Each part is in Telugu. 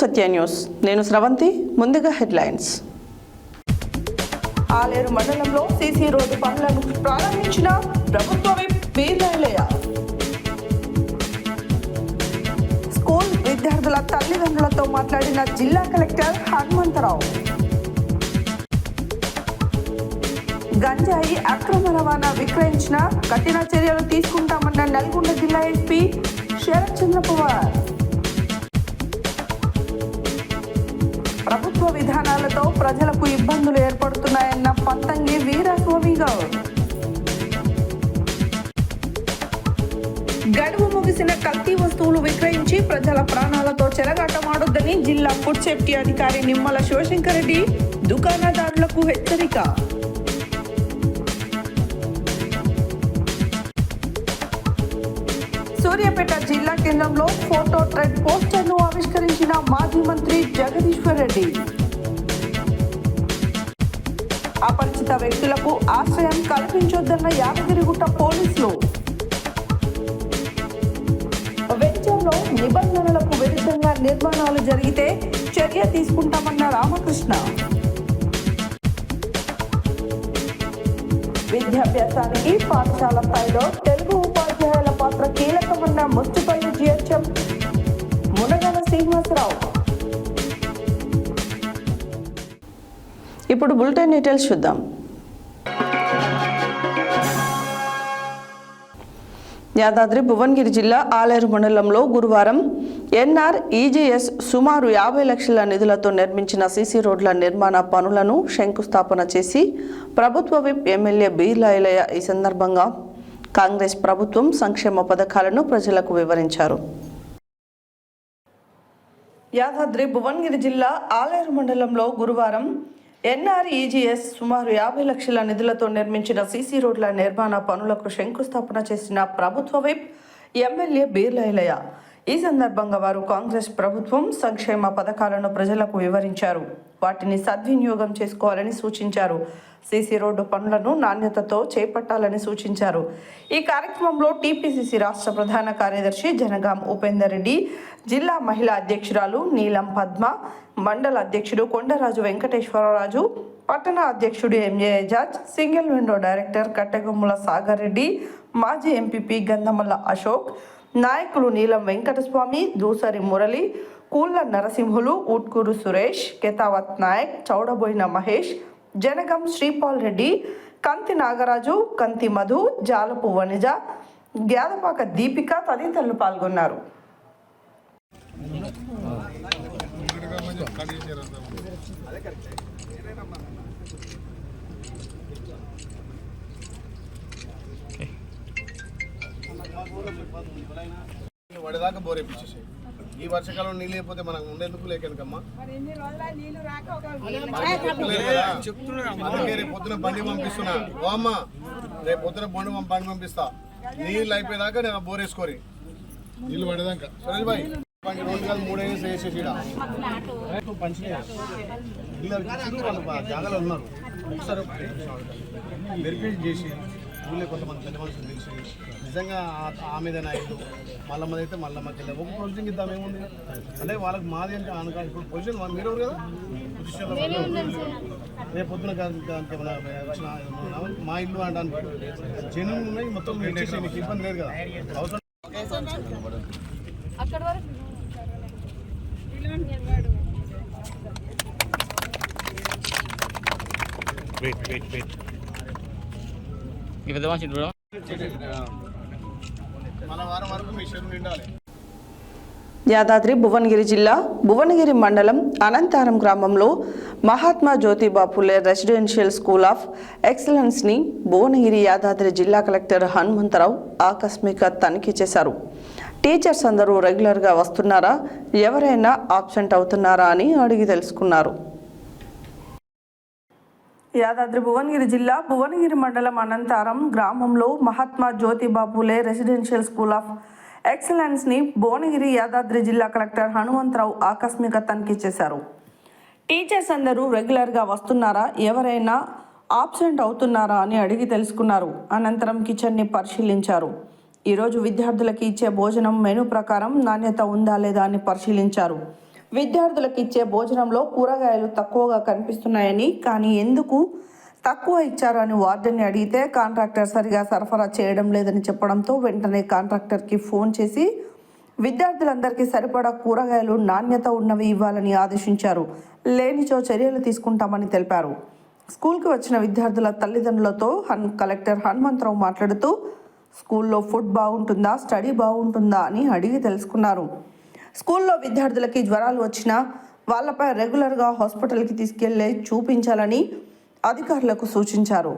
సత్య న్యూస్. నేను స్రవంతి. ముందుగా హెడ్లైన్స్. ఆలేరు మండలంలో సీసీ రోడ్డు పనులను ప్రారంభించిన ప్రభుత్వ విప్ వీరయ్య. స్కూల్ విద్యార్థుల తల్లిదండ్రులతో మాట్లాడిన జిల్లా కలెక్టర్ హనుమంతరావు. గంజాయి అక్రమ రవాణా విక్రయించిన కఠిన చర్యలు తీసుకుంటామన్న నల్గొండ జిల్లా ఎస్పీ శరత్ చంద్ర పవార్. ప్రభుత్వ విధానాలతో ప్రజలకు ఇబ్బందులు ఏర్పడుతున్నాయన్న పంతంగి వీరస్వామి గౌడ్. గడువు ముగిసిన కల్తీ వస్తువులు విక్రయించి ప్రజల ప్రాణాలతో చెలగాటమాడొద్దని జిల్లా ఫుడ్ సేఫ్టీ అధికారి నిమ్మల శివశంకర్ రెడ్డి దుకాణదారులకు హెచ్చరిక. సూర్యాపేట జిల్లా కేంద్రంలో ఫోటో ట్రెడ్ పోస్టర్ను ఆవిష్కరించిన మాజీ మంత్రి జగదీశ్వర్ రెడ్డి. అపరిచిత వ్యక్తులకు ఆశ్రయం కల్పించొద్దన్న యాదగిరిగుట్ట పోలీసులు. వెంచర్లో నిబంధనలకు విరుద్ధంగా నిర్మాణాలు జరిగితే చర్య తీసుకుంటామన్న రామకృష్ణ. విద్యాభ్యాసానికి పాఠశాల స్థాయిలో తెలుగు ఉపాధ్యాయుల పాత్ర కీలకమన్న ముస్తుపల్లి జిహెచ్ఎం మునగల శ్రీనివాసరావు. ఇప్పుడు బులెటిన్ డీటెయిల్స్ చూద్దాం. యాదాద్రి భువనగిరి జిల్లా ఆలేరు మండలంలో గురువారం ఎన్ఆర్ఈజీఎస్ సుమారు 50 లక్షల నిధులతో నిర్మించిన సీసీ రోడ్ల నిర్మాణ పనులను శంకుస్థాపన చేసి ప్రభుత్వ విప్ ఎమ్మెల్యే బీర్లా ఐలయ్య ఈ సందర్భంగా కాంగ్రెస్ ప్రభుత్వం సంక్షేమ పథకాలను ప్రజలకు వివరించారు. యాదాద్రి భువనగిరి జిల్లా ఆలేరు మండలంలో గురువారం ఎన్ఆర్ఈజీఎస్ సుమారు 50 లక్షల నిధులతో నిర్మించిన సీసీ రోడ్ల నిర్మాణ పనులకు శంకుస్థాపన చేసిన ప్రభుత్వ విప్ ఎమ్మెల్యే బీర్లా ఐలయ్య ఈ సందర్భంగా వారు కాంగ్రెస్ ప్రభుత్వం సంక్షేమ పథకాలను ప్రజలకు వివరించారు. వాటిని సద్వినియోగం చేసుకోవాలని సూచించారు. సీసీ రోడ్డు పనులను నాణ్యతతో చేపట్టాలని సూచించారు. ఈ కార్యక్రమంలో టీపీసీసీ రాష్ట్ర ప్రధాన కార్యదర్శి జనగాం ఉపేందర్ రెడ్డి, జిల్లా మహిళా అధ్యక్షురాలు నీలం పద్మ, మండల అధ్యక్షుడు కొండరాజు వెంకటేశ్వరరాజు, పట్టణ అధ్యక్షుడు MJ Ejaz, single window director Kattegommula Sagar Reddy, మాజీ ఎంపీపీ గంధమల్ల అశోక్, నాయకులు నీలం వెంకటస్వామి, దూసరి మురళి, కూళ్ళ నరసింహులు, ఉట్కూరు సురేష్, కెతావత్ నాయక్, చౌడబోయిన మహేష్, జనగం శ్రీపాల్ రెడ్డి, కంతి నాగరాజు, కంతి మధు, జాలపు వనిజ, గ్యాదపాక దీపిక తదితరులు పాల్గొన్నారు. వడదాకా బోరేపించేసి ఈ వర్షకాలం నీళ్ళు అయిపోతే మనకు ఉండేందుకు లేకనుకమ్మా. అందుకే రేపు పొద్దున బండి పంపిస్తున్నా. ఓ అమ్మ, రేపు పొద్దున బండి పంపిస్తా. నీళ్ళు అయిపోయేదాకా నేను బోరేసుకోరి నీళ్ళు పడేదాకా. సురేష్ భాయ్ 2 కాదు 3 వేసేసి జాగాలో ఉన్నారు. ఒకసారి వెరిఫై చేసి ఊళ్ళో కొంతమంది పెద్ద మనుషులు తెలిసి నిజంగా ఆ మీద నాయుడు మల్లమ్మది అయితే మల్లమ్మకి వెళ్ళి ఒక ప్రొసీజింగ్ ఇద్దాం. ఏముంది అంటే వాళ్ళకి మాది అంటే అనుకో. ఇప్పుడు పొజిషన్ మీరు ఎవరు కదా పొజిషన్లో రేపు పొద్దున మా ఇల్లు అనడానికి జనులు ఉన్నాయి. మొత్తం ఇచ్చేసి మీకు ఇబ్బంది లేదు కదా. అవసరం యాదాద్రి భువనగిరి జిల్లా భువనగిరి మండలం అనంతారం గ్రామంలో Mahatma Jyotiba Phule residential school of ఎక్సలెన్స్ని భువనగిరి యాదాద్రి జిల్లా కలెక్టర్ హనుమంతరావు ఆకస్మిక తనిఖీ చేశారు. టీచర్స్ అందరూ రెగ్యులర్గా వస్తున్నారా, ఎవరైనా ఆబ్సెంట్ అవుతున్నారా అని అడిగి తెలుసుకున్నారు. యాదాద్రి భువనగిరి జిల్లా భువనగిరి మండలం అనంతారం గ్రామంలో Mahatma Jyotiba Phule residential school of ఎక్సలెన్స్ని భువనగిరి యాదాద్రి జిల్లా కలెక్టర్ హనుమంతరావు ఆకస్మిక తనిఖీ చేశారు. టీచర్స్ అందరూ రెగ్యులర్గా వస్తున్నారా, ఎవరైనా ఆబ్సెంట్ అవుతున్నారా అని అడిగి తెలుసుకున్నారు. అనంతరం కిచెన్ని పరిశీలించారు. ఈరోజు విద్యార్థులకు ఇచ్చే భోజనం మెనూ ప్రకారం నాణ్యత ఉందా లేదా అని పరిశీలించారు. విద్యార్థులకు ఇచ్చే భోజనంలో కూరగాయలు తక్కువగా కనిపిస్తున్నాయని, కానీ ఎందుకు తక్కువ ఇచ్చారని వార్డెన్ని అడిగితే కాంట్రాక్టర్ సరిగా సరఫరా చేయడం లేదని చెప్పడంతో వెంటనే కాంట్రాక్టర్కి ఫోన్ చేసి విద్యార్థులందరికీ సరిపడా కూరగాయలు నాణ్యత ఉన్నవి ఇవ్వాలని ఆదేశించారు. లేనిచో చర్యలు తీసుకుంటామని తెలిపారు. స్కూల్కి వచ్చిన విద్యార్థుల తల్లిదండ్రులతో కలెక్టర్ హనుమంతరావు మాట్లాడుతూ స్కూల్లో ఫుడ్ బాగుంటుందా, స్టడీ బాగుంటుందా అని అడిగి తెలుసుకున్నారు. స్కూల్లో విద్యార్థులకి జ్వరాలు వచ్చినా వాళ్ళపై రెగ్యులర్గా హాస్పిటల్కి తీసుకెళ్లి చూపించాలని అధికారులకు సూచించారు.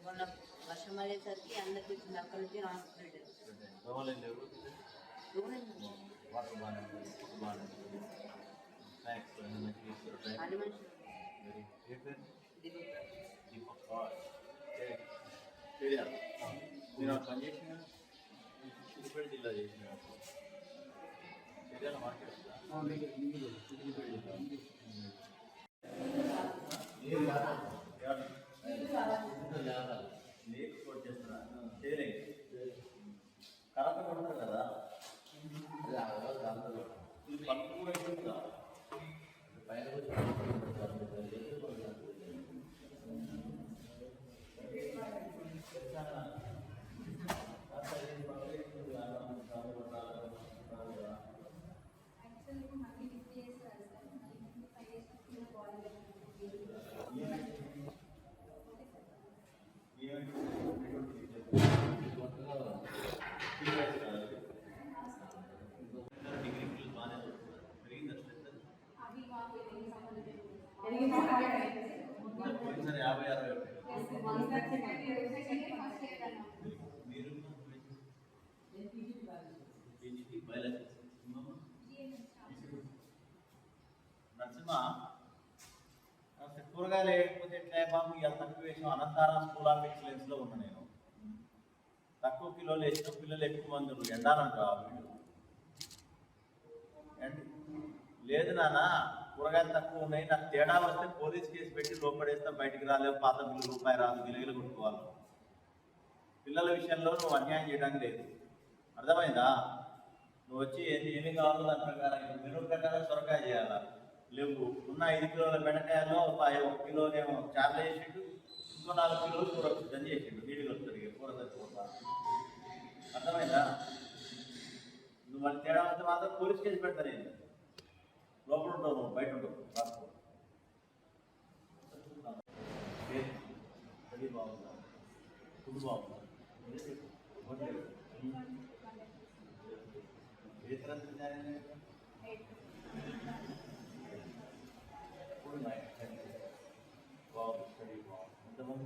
మొన్న వర్షం పడేసరికి అందరికి వచ్చింది. అక్కడి నుంచి హాస్పిటల్ అన్ని మనుషులు జిల్లా చేసిన లేకపోతే చేస్తున్నా చేయలేదు కరెక్ట్గా కొడతారు కదా ఇది పనులు కూడా అయిపోతుందా పైన నరసింహ కూరగాయలు లేకపోతే ఎట్లా బాబు ఇలా తక్కువ వేసాం. అనంతారం స్కూల్ ఆఫ్ ఎక్సలెన్స్లో ఉన్నా నేను. తక్కువ కిలోలు వేసిన పిల్లలు ఎక్కువ మంది ఉన్నారు. ఎండాలంట లేదు నాన్న కూరగాయలు తక్కువ ఉన్నాయి, నాకు తేడా వస్తే పోలీస్ కేసు పెట్టి లోపడేస్తా, బయటికి రాలేవు, పాత బిల్లు రూపాయి రాదు, గిలగిలు కొట్టుకోవాలి. పిల్లల విషయంలో నువ్వు అన్యాయం చేయడానికి లేదు, అర్థమైందా? నువ్వు వచ్చి ఏమి కావాలో దాని ప్రకారం మెనూ ప్రకారం సొరకాయ చేయాలా. లేవు ఉన్న 5 కిలోల బెండకాయలో 1 కిలోనేమో చార్లు చేసిండు, ఇంకో 4 కిలోలు కూర సిద్ధం చేసిండు. నీళ్ళు వస్తుంది కూర తక్కువ, అర్థమైందా? నువ్వు మళ్ళీ తేడా వస్తే మాత్రం పోలీస్ కేసు పెడతా. నేను లోపల ఉంటావు, నువ్వు బయట ఉంటావు. రాసుకో స్టడీ బాగుందా, ఫుడ్ బాగుందా, ఏ తరగతి బాగుంది, స్టడీ బాగుంది. ఎంతమంది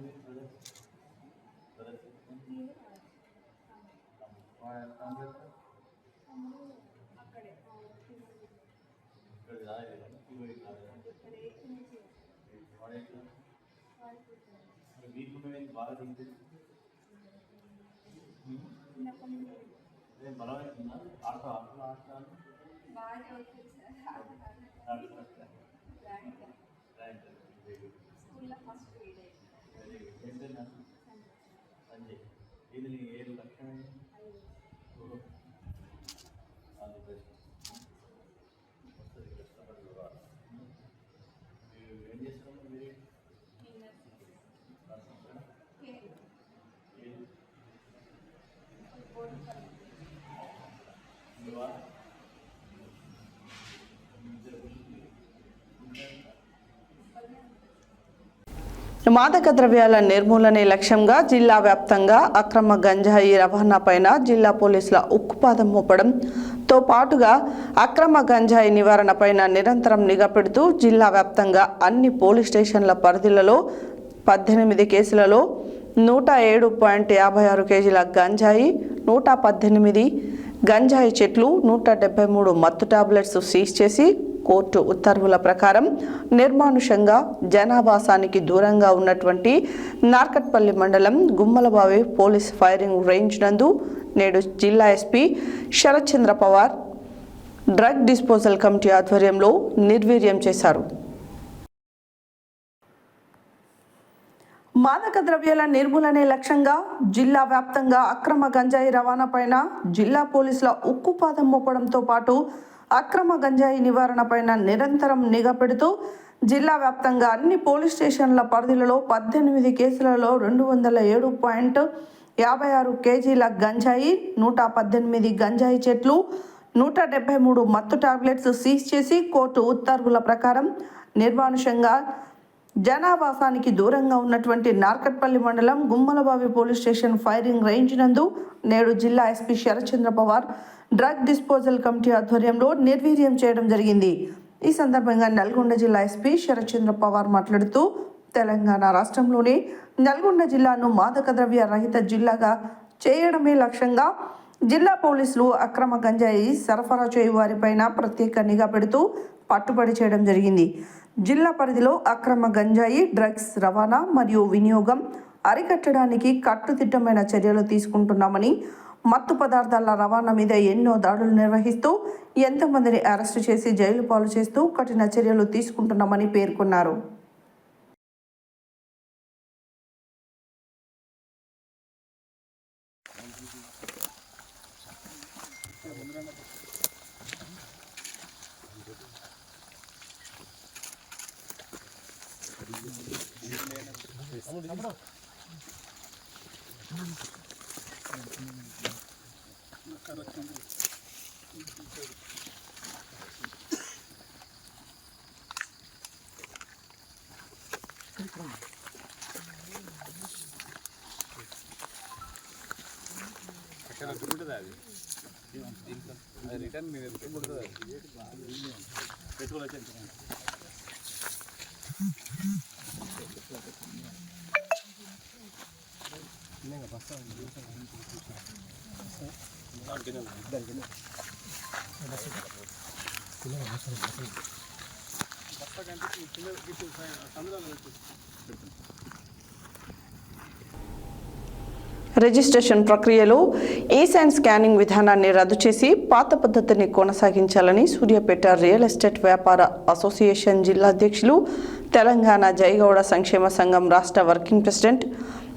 వీకున్నది బాగా తింటుంది, బలమవుతుందా? ఆడతా ఆడతాను ఏంటన్నా సంజయ్, ఇది నీ 7 లక్షలు అది బెస్ట్ వస్తుంది. కష్టపడి మీరు ఏం చేస్తున్నారు? మీరు మాదక ద్రవ్యాల నిర్మూలనే లక్ష్యంగా జిల్లా వ్యాప్తంగా అక్రమ గంజాయి రవాణాపైన జిల్లా పోలీసుల ఉక్కుపాదం మోపడంతో పాటుగా అక్రమ గంజాయి నివారణపైన నిరంతరం నిఘా పెడుతూ జిల్లా వ్యాప్తంగా అన్ని పోలీస్ స్టేషన్ల పరిధిలలో 18 కేసులలో 107.56 కేజీల గంజాయి, 118 గంజాయి చెట్లు, 173 మత్తు టాబ్లెట్స్ సీజ్ చేసి కోర్టు ఉత్తర్వుల ప్రకారం నిర్మానుషంగా జనావాసానికి దూరంగా ఉన్నటువంటి నార్కట్పల్లి మండలం గుమ్మలబావి పోలీస్ ఫైరింగ్ రేంజ్ నందు నేడు జిల్లా ఎస్పీ శరత్ చంద్ర పవార్ డ్రగ్ డిస్పోజల్ కమిటీ ఆధ్వర్యంలో నిర్వీర్యం చేశారు. మాదక ద్రవ్యాల నిర్మూలనే లక్ష్యంగా జిల్లా వ్యాప్తంగా అక్రమ గంజాయి రవాణాపైన జిల్లా పోలీసుల ఉక్కుపాదం మోపడంతో పాటు అక్రమ గంజాయి నివారణపైన నిరంతరం నిఘా పెడుతూ జిల్లా వ్యాప్తంగా అన్ని పోలీస్ స్టేషన్ల పరిధిలో 18 కేసులలో 207.56 కేజీల గంజాయి, 118 గంజాయి చెట్లు, 173 మత్తు టాబ్లెట్స్ సీజ్ చేసి కోర్టు ఉత్తర్వుల ప్రకారం నిర్మానుషంగా జనావాసానికి దూరంగా ఉన్నటువంటి నార్కట్పల్లి మండలం గుమ్మలబావి పోలీస్ స్టేషన్ ఫైరింగ్ రేంజ్ నందు నేడు జిల్లా ఎస్పీ శరత్ చంద్ర పవార్ డ్రగ్ డిస్పోజల్ కమిటీ ఆధ్వర్యంలో నిర్వీర్యం చేయడం జరిగింది. ఈ సందర్భంగా నల్గొండ జిల్లా ఎస్పీ శరత్ చంద్ర పవార్ మాట్లాడుతూ తెలంగాణ రాష్ట్రంలోని నల్గొండ జిల్లాను మాదక ద్రవ్య రహిత జిల్లాగా చేయడమే లక్ష్యంగా జిల్లా పోలీసులు అక్రమ గంజాయి సరఫరా చేయు వారిపైన ప్రత్యేక నిఘా పెడుతూ పట్టుబడి చేయడం జరిగింది. జిల్లా పరిధిలో అక్రమ గంజాయి డ్రగ్స్ రవాణా మరియు వినియోగం అరికట్టడానికి కట్టుదిట్టమైన చర్యలు తీసుకుంటున్నామని, మత్తు పదార్థాల రవాణా మీద ఎన్నో దాడులు నిర్వహిస్తూ ఎంతమందిని అరెస్టు చేసి జైలు పాలు చేస్తూ కఠిన చర్యలు తీసుకుంటున్నామని పేర్కొన్నారు. రిజిస్ట్రేషన్ ప్రక్రియలో ఈ-సైన్ స్కానింగ్ విధానాన్ని రద్దు చేసి పాత పద్ధతిని కొనసాగించాలని సూర్యాపేట రియల్ ఎస్టేట్ వ్యాపార అసోసియేషన్ జిల్లా అధ్యక్షులు, తెలంగాణ జయగౌడ సంక్షేమ సంఘం రాష్ట్ర వర్కింగ్ ప్రెసిడెంట్,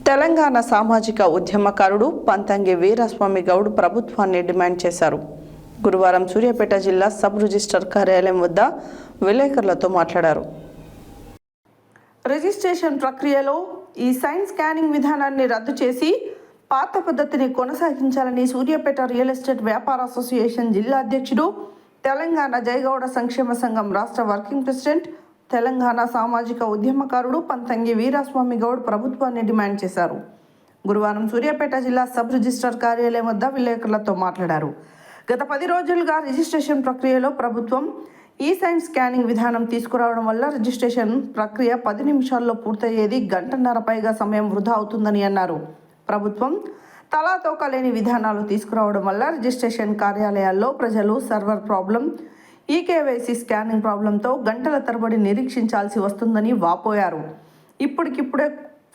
తెలంగాణ సామాజిక ఉద్యమకారుడు పంతంగి వీరస్వామి గౌడ్ ప్రభుత్వాన్ని డిమాండ్ చేశారు. గురువారం సూర్యాపేట జిల్లా సబ్ రిజిస్టర్ కార్యాలయం వద్ద విలేకరులతో మాట్లాడారు. రిజిస్ట్రేషన్ ప్రక్రియలో ఈ-సైన్ స్కానింగ్ విధానాన్ని రద్దు చేసి పాత పద్ధతిని కొనసాగించాలని సూర్యాపేట రియల్ ఎస్టేట్ వ్యాపార అసోసియేషన్ జిల్లా అధ్యక్షుడు, తెలంగాణ జయగౌడ సంక్షేమ సంఘం రాష్ట్ర వర్కింగ్ ప్రెసిడెంట్, తెలంగాణ సామాజిక ఉద్యమకారుడు పంతంగి వీరస్వామి గౌడ్ ప్రభుత్వాన్ని డిమాండ్ చేశారు. గురువారం సూర్యాపేట జిల్లా సబ్ రిజిస్టర్ కార్యాలయం వద్ద విలేకరులతో మాట్లాడారు. గత 10 రోజులుగా రిజిస్ట్రేషన్ ప్రక్రియలో ప్రభుత్వం ఈ-సైన్ స్కానింగ్ విధానం తీసుకురావడం వల్ల రిజిస్ట్రేషన్ ప్రక్రియ 10 నిమిషాల్లో పూర్తయ్యేది 1.5 గంటల పైగా సమయం వృధా అవుతుందని అన్నారు. ప్రభుత్వం తలాతోక లేని విధానాలు తీసుకురావడం వల్ల రిజిస్ట్రేషన్ కార్యాలయాల్లో ప్రజలు సర్వర్ ప్రాబ్లం, ఈకేవైసీ స్కానింగ్ ప్రాబ్లంతో గంటల తరబడి నిరీక్షించాల్సి వస్తుందని వాపోయారు. ఇప్పటికిప్పుడే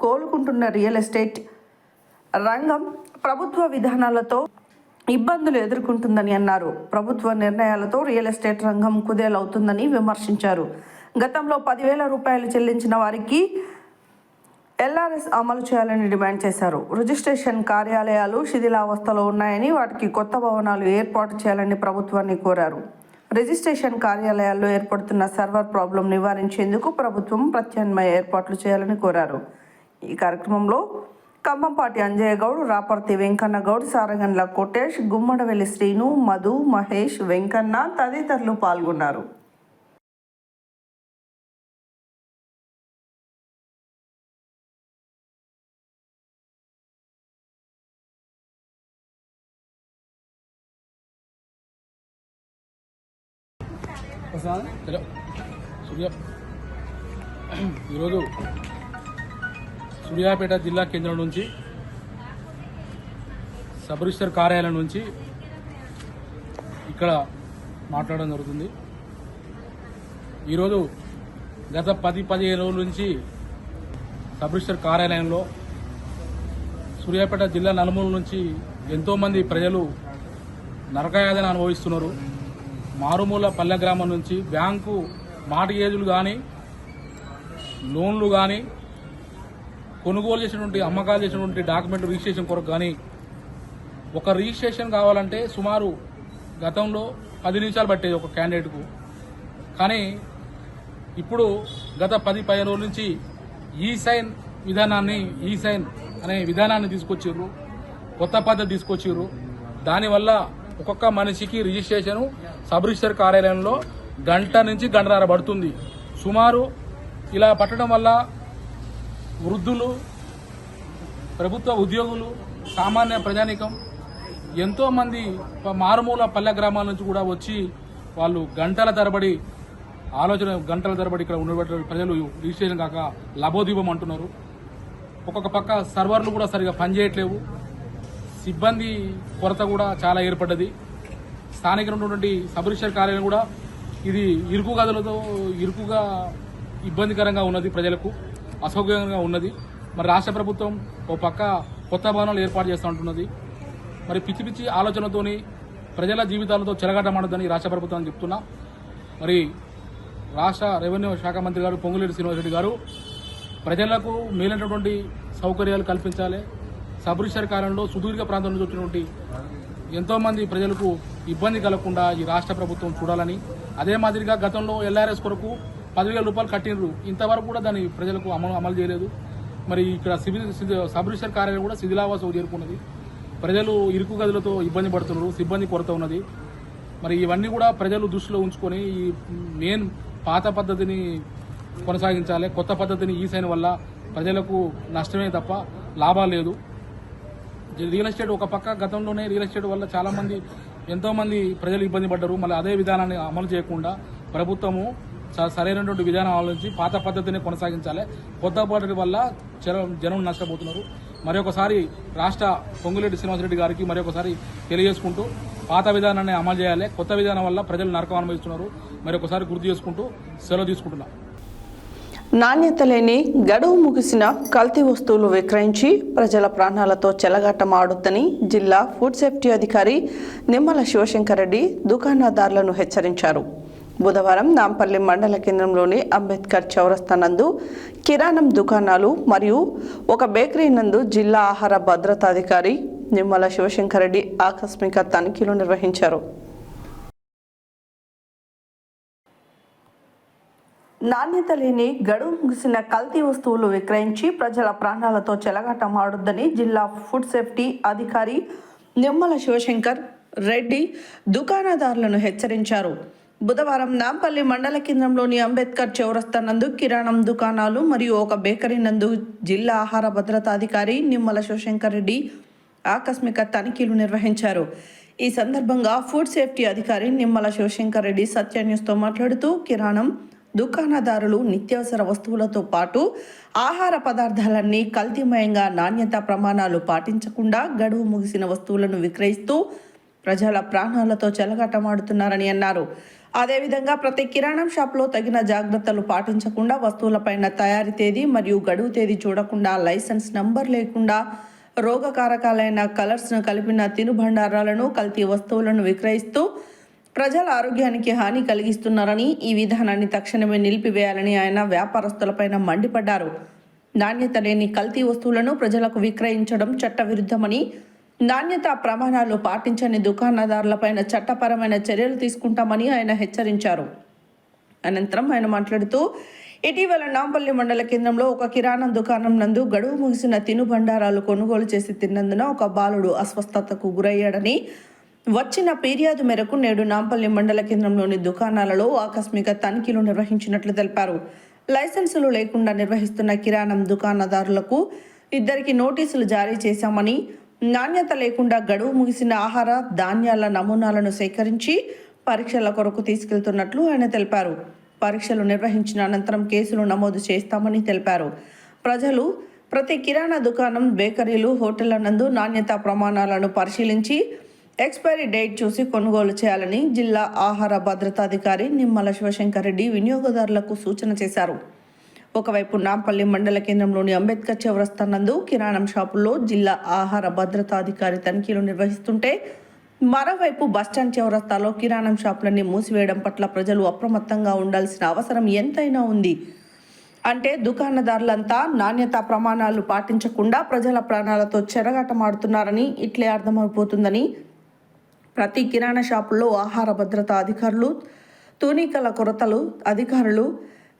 కోలుకుంటున్న రియల్ ఎస్టేట్ రంగం ప్రభుత్వ విధానాలతో ఇబ్బందులు ఎదుర్కొంటుందని అన్నారు. ప్రభుత్వ నిర్ణయాలతో రియల్ ఎస్టేట్ రంగం కుదేలవుతుందని విమర్శించారు. గతంలో 10,000 రూపాయలు చెల్లించిన వారికి ఎల్ఆర్ఎస్ అమలు చేయాలని డిమాండ్ చేశారు. రిజిస్ట్రేషన్ కార్యాలయాలు శిథిలావస్థలో ఉన్నాయని, వాటికి కొత్త భవనాలు ఏర్పాటు చేయాలని ప్రభుత్వాన్ని కోరారు. రిజిస్ట్రేషన్ కార్యాలయాల్లో ఏర్పడుతున్న సర్వర్ ప్రాబ్లం నివారించేందుకు ప్రభుత్వం ప్రత్యామ్నాయ ఏర్పాట్లు చేయాలని కోరారు. ఈ కార్యక్రమంలో కంబంపాటి అంజయ్య గౌడ్, రాపర్తి వెంకన్న గౌడ్, సారగండ్ల కోటేష్, గుమ్మడవెల్లి శ్రీను, మధు, మహేష్, వెంకన్న తదితరులు పాల్గొన్నారు. ఈరోజు సూర్యాపేట జిల్లా కేంద్రం నుంచి సబ్ రిజిస్టర్ కార్యాలయం నుంచి ఇక్కడ మాట్లాడడం జరుగుతుంది. ఈరోజు గత 10-15 రోజుల నుంచి సబ్ రిజిస్టర్ కార్యాలయంలో సూర్యాపేట జిల్లా నలుమూల నుంచి ఎంతోమంది ప్రజలు నరకయాతన అనుభవిస్తున్నారు. మారుమూల పల్లె గ్రామం నుంచి బ్యాంకు మార్ట్గేజులు కానీ లోన్లు కానీ కొనుగోలు చేసినటువంటి అమ్మకాలు చేసినటువంటి డాక్యుమెంట్ రిజిస్ట్రేషన్ కొరకు కానీ ఒక రిజిస్ట్రేషన్ కావాలంటే సుమారు గతంలో 10 నిమిషాలు పట్టేది ఒక క్యాండిడేట్కు. కానీ ఇప్పుడు గత 10-15 రోజుల నుంచి ఈ సైన్ అనే విధానాన్ని తీసుకొచ్చిర్రు. కొత్త పద్ధతి తీసుకొచ్చిర్రు. దానివల్ల ఒక్కొక్క మనిషికి రిజిస్ట్రేషన్ సబ్ రిజిస్టర్ కార్యాలయంలో గంట నుంచి గంటన్నర పడుతుంది. సుమారు ఇలా పట్టడం వల్ల వృద్ధులు, ప్రభుత్వ ఉద్యోగులు, సామాన్య ప్రజానీకం ఎంతోమంది మారుమూల పల్లె గ్రామాల నుంచి కూడా వచ్చి వాళ్ళు గంటల తరబడి ఇక్కడ ఉండబట్టి ప్రజలు రిజిస్ట్రేషన్ కాక లబోదీపం అంటున్నారు. ఒక్కొక్క పక్క సర్వర్లు కూడా సరిగా పనిచేయట్లేవు. సిబ్బంది కొరత కూడా చాలా ఏర్పడ్డది. స్థానికంగా ఉన్నటువంటి సబ్ రిజిస్టర్ కార్యాలయం కూడా ఇది ఇరుకు గదులతో ఇరుకుగా ఇబ్బందికరంగా ఉన్నది, ప్రజలకు అసౌకర్యంగా ఉన్నది. మరి రాష్ట్ర ప్రభుత్వం ఓ పక్క కొత్త భవనాలు ఏర్పాటు చేస్తూ ఉంటున్నది. మరి పిచ్చి పిచ్చి ఆలోచనతోని ప్రజల జీవితాలతో చెలగాటమాడదని రాష్ట్ర ప్రభుత్వం చెప్తున్నా. మరి రాష్ట్ర రెవెన్యూ శాఖ మంత్రి గారు పొంగులేటి శ్రీనివాసరెడ్డి గారు ప్రజలకు మేలైనటువంటి సౌకర్యాలు కల్పించాలి. సబ్ రిజిస్టర్ కార్యాలయంలో సుదీర్ఘ ప్రాంతం నుంచి వచ్చినటువంటి ఎంతోమంది ప్రజలకు ఇబ్బంది కలగకుండా ఈ రాష్ట్ర ప్రభుత్వం చూడాలని, అదే మాదిరిగా గతంలో ఎల్ఆర్ఎస్ కొరకు 10,000 రూపాయలు కట్టినరు, ఇంతవరకు కూడా దాన్ని ప్రజలకు అమలు చేయలేదు. మరి ఇక్కడ సబ్ రిజిస్టర్ కార్యాలయం కూడా శిథిలావాసం చేరుకున్నది. ప్రజలు ఇరుకు గదులతో ఇబ్బంది పడుతున్నారు, సిబ్బంది కొరత ఉన్నది. మరి ఇవన్నీ కూడా ప్రజలు దృష్టిలో ఉంచుకొని ఈ మెయిన్ పాత పద్ధతిని కొనసాగించాలి. కొత్త పద్ధతిని ఈ సైన్ వల్ల ప్రజలకు నష్టమే తప్ప లాభాలు లేదు. రియల్ ఎస్టేట్ ఒక పక్క గతంలోనే రియల్ ఎస్టేట్ వల్ల ఎంతోమంది ప్రజలు ఇబ్బంది పడ్డారు. మళ్ళీ అదే విధానాన్ని అమలు చేయకుండా ప్రభుత్వము సరైనటువంటి విధానం ఆలోచించి పాత పద్ధతిని కొనసాగించాలి. కొత్త పద్ధతి వల్ల జనం నష్టపోతున్నారు. మరొకసారి రాష్ట్ర పొంగులేటి శ్రీనివాసరెడ్డి గారికి మరొకసారి తెలియజేసుకుంటూ పాత విధానాన్ని అమలు చేయాలి. కొత్త విధానం వల్ల ప్రజలు నరకం అనుభవిస్తున్నారు. మరొకసారి గుర్తు చేసుకుంటూ సెలవు తీసుకుంటున్నాం. నాణ్యత లేని గడువు ముగిసిన కల్తీ వస్తువులు విక్రయించి ప్రజల ప్రాణాలతో చెలగాటమాడొద్దని జిల్లా ఫుడ్ సేఫ్టీ అధికారి నిమ్మల శివశంకర్ రెడ్డి దుకాణదారులను హెచ్చరించారు. బుధవారం నాంపల్లి మండల కేంద్రంలోని అంబేద్కర్ చౌరస్తా నందు కిరాణం దుకాణాలు మరియు ఒక బేకరీ నందు జిల్లా ఆహార భద్రతాధికారి నిమ్మల శివశంకర్ రెడ్డి ఆకస్మిక తనిఖీలు నిర్వహించారు. నాణ్యత లేని గడువు ముగిసిన కల్తీ వస్తువులు విక్రయించి ప్రజల ప్రాణాలతో చెలగాటమాడొద్దని జిల్లా ఫుడ్ సేఫ్టీ అధికారి నిమ్మల శివశంకర్ రెడ్డి దుకాణదారులను హెచ్చరించారు. బుధవారం నాంపల్లి మండల కేంద్రంలోని అంబేద్కర్ చౌరస్తా నందు కిరాణం దుకాణాలు మరియు ఒక బేకరీ నందు జిల్లా ఆహార భద్రతాధికారి నిమ్మల శివశంకర్ రెడ్డి ఆకస్మిక తనిఖీలు నిర్వహించారు. ఈ సందర్భంగా ఫుడ్ సేఫ్టీ అధికారి నిమ్మల శివశంకర్ రెడ్డి సత్య న్యూస్తో మాట్లాడుతూ కిరాణం దుకాణదారులు నిత్యావసర వస్తువులతో పాటు ఆహార పదార్థాలన్నీ కల్తీమయంగా నాణ్యత ప్రమాణాలు పాటించకుండా గడువు ముగిసిన వస్తువులను విక్రయిస్తూ ప్రజల ప్రాణాలతో చెలగాటమాడుతున్నారని అన్నారు. అదేవిధంగా ప్రతి కిరాణం షాప్లో తగిన జాగ్రత్తలు పాటించకుండా వస్తువులపైన తయారీ తేదీ మరియు గడువు తేదీ చూడకుండా లైసెన్స్ నంబర్ లేకుండా రోగకారకాలైన కలర్స్ను కలిపిన తినుబండారాలను కల్తీ వస్తువులను విక్రయిస్తూ ప్రజల ఆరోగ్యానికి హాని కలిగిస్తున్నారని, ఈ విధానాన్ని తక్షణమే నిలిపివేయాలని ఆయన వ్యాపారస్తులపైన మండిపడ్డారు. నాణ్యత లేని కల్తీ వస్తువులను ప్రజలకు విక్రయించడం చట్టవిరుద్ధమని, నాణ్యత ప్రమాణాలు పాటించని దుకాణదారులపైన చట్టపరమైన చర్యలు తీసుకుంటామని ఆయన హెచ్చరించారు. అనంతరం ఆయన మాట్లాడుతూ ఇటీవల నాంపల్లి మండల కేంద్రంలో ఒక కిరాణా దుకాణం నందు గడువు ముగిసిన తినుబండారాలు కొనుగోలు చేసి తిన్నందున ఒక బాలుడు అస్వస్థతకు గురయ్యాడని, వచ్చిన ఫిర్యాదు మేరకు నేడు నాంపల్లి మండల కేంద్రంలోని దుకాణాలలో ఆకస్మిక తనిఖీలు నిర్వహించినట్లు తెలిపారు. లైసెన్సులు లేకుండా నిర్వహిస్తున్న కిరాణం దుకాణదారులకు 2 నోటీసులు జారీ చేశామని, నాణ్యత లేకుండా గడువు ముగిసిన ఆహార ధాన్యాల నమూనాలను సేకరించి పరీక్షల కొరకు తీసుకెళ్తున్నట్లు ఆయన తెలిపారు. పరీక్షలు నిర్వహించిన అనంతరం కేసులు నమోదు చేస్తామని తెలిపారు. ప్రజలు ప్రతి కిరాణా దుకాణం, బేకరీలు, హోటళ్ల నందు నాణ్యత ప్రమాణాలను పరిశీలించి ఎక్స్పైరీ డేట్ చూసి కొనుగోలు చేయాలని జిల్లా ఆహార భద్రతాధికారి నిమ్మల శివశంకర్ రెడ్డి వినియోగదారులకు సూచన చేశారు. ఒకవైపు నాంపల్లి మండల కేంద్రంలోని అంబేద్కర్ చౌరస్తా నందు కిరాణం షాపుల్లో జిల్లా ఆహార భద్రతాధికారి తనిఖీలు నిర్వహిస్తుంటే, మరోవైపు బస్టాండ్ చౌరస్తాలో కిరాణం షాపులన్నీ మూసివేయడం పట్ల ప్రజలు అప్రమత్తంగా ఉండాల్సిన అవసరం ఎంతైనా ఉంది. అంటే దుకాణదారులంతా నాణ్యతా ప్రమాణాలు పాటించకుండా ప్రజల ప్రాణాలతో చెరగాటమాడుతున్నారని ఇట్లే అర్థమైపోతుందని ప్రతి కిరాణా షాపుల్లో ఆహార భద్రతా అధికారులు, తూనికల కొరతలు అధికారులు,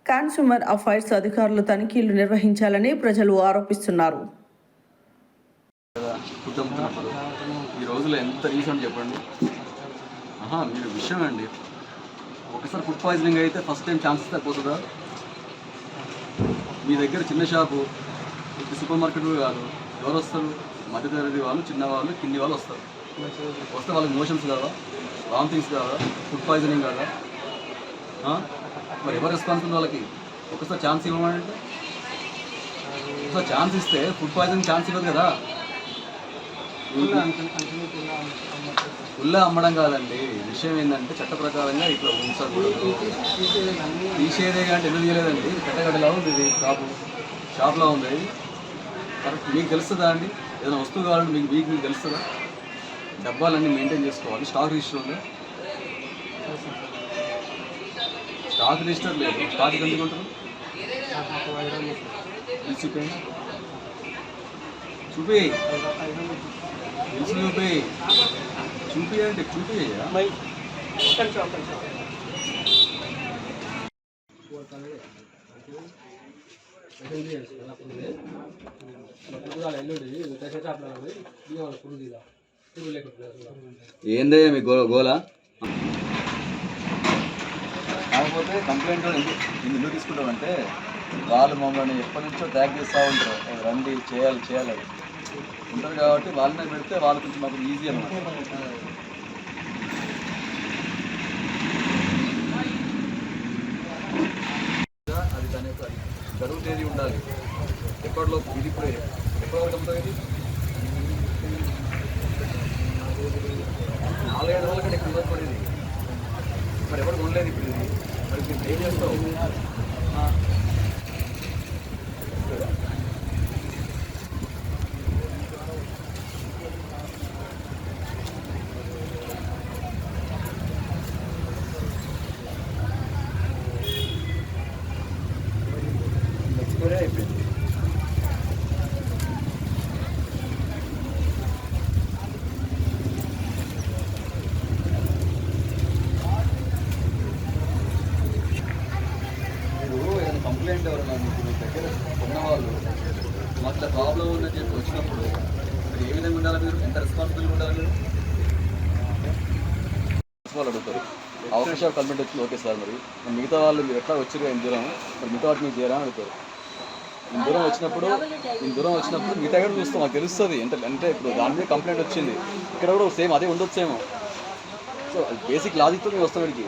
కన్స్యూమర్ అఫైర్స్ అధికారులు తనిఖీలు నిర్వహించాలని ప్రజలు ఆరోపిస్తున్నారు. ఈ రోజులో ఎంత రీసెంట్ చెప్పండి. మీరు విషయం అండి, ఒకసారి ఫుడ్ పాయిజనింగ్ అయితే ఫస్ట్ టైం ఛాన్సెస్ తగ్గిపోతుందా? మీ దగ్గర చిన్న షాపు, సూపర్ మార్కెట్ కాదు, ఎవరు వస్తారు? మధ్యతరగతి వాళ్ళు, చిన్నవాళ్ళు, కింది వాళ్ళు వస్తారు. వస్తే వాళ్ళకి మోషన్స్ కాదా, వామిటింగ్స్ కాదా, ఫుడ్ పాయిజనింగ్ కాదా? మరి ఎవరు రెస్పాన్సిబుల్ వాళ్ళకి? ఒకసారి ఛాన్స్ ఇవ్వమంటే, ఒకసారి ఛాన్స్ ఇస్తే ఫుడ్ పాయిజనింగ్ ఛాన్స్ ఇవ్వదు కదా. ఉల్లా అమ్మడం కాదండి, విషయం ఏంటంటే చట్ట ప్రకారంగా ఇట్లా ఉంచకూడదు. తీసేదే కానీ ఎందుకు తీయలేదండి? కట్టగడ్డలా ఉంది, ఇది షాప్లో ఉంది. కరెక్ట్ మీకు తెలుస్తుందా అండి? ఏదైనా వస్తువు కావాలంటే మీకు తెలుస్తుందా? డబ్బాలన్నీ మెయింటైన్ చేసుకోవాలి. స్టాక్ రిజిస్టర్ ఉంది, స్టాక్ రిజిస్టర్ లేదు. స్టాక్ ఎందుకు ఉంటుంది? చూపి చూపి అంటే చూపియ్యా. ఏందయ్యా మీ గోలా? కాకపోతే కంప్లైంట్ ఎందుకు తీసుకుంటామంటే, వాళ్ళు మమ్మల్ని ఎప్పటి నుంచో ట్రాక్ చేస్తూ ఉంటారు, రండి చేయాలి ఉంటారు కాబట్టి వాళ్ళనే పెడితే వాళ్ళు కొంచెం మాకు ఈజీ అన్నమాట. అది దాని యొక్క గడువు తేదీ ఉండాలి. ఎప్పటిలో ఇది ఇప్పుడే ఎప్పటి వరకు అమ్ముతావు? ఇది 4-5 రోజుల కంటే ఎక్కువ పడింది. మరి ఎవరు కొనలేదు ఇప్పుడు ఇది. మరి మీరు ఏం చేస్తావు? అయిపోయింది. మీరు ఏదైనా కంప్లైంట్ ఎవరైనా మీకు దగ్గర ఉన్నవాళ్ళు మాకు ఇట్లా ప్రాబ్లం ఉందని చెప్పి వచ్చినప్పుడు మీరు ఏ విధంగా ఉండాలి? మీరు ఎంత రెస్పాన్సిబుల్గా ఉండాలి? మీరు వాళ్ళు అడుగుతారు, అవకాశాలు కంప్లైంట్ వచ్చింది, ఓకే సార్, మరి మిగతా వాళ్ళు మీరు ఎట్లా వచ్చారు ఇంత దూరం, మరి మిగతా వాటి మీకు చేయరా అని అడుగుతారు. ఇంత దూరం వచ్చినప్పుడు మిగతా కూడా చూస్తాం, మాకు తెలుస్తుంది అంటే ఇప్పుడు దాని మీద కంప్లైంట్ వచ్చింది, ఇక్కడ కూడా సేమ్ అదే ఉండొచ్చేమో. సో బేసిక్ లాజిక్తో మేము వస్తాం ఇక్కడికి.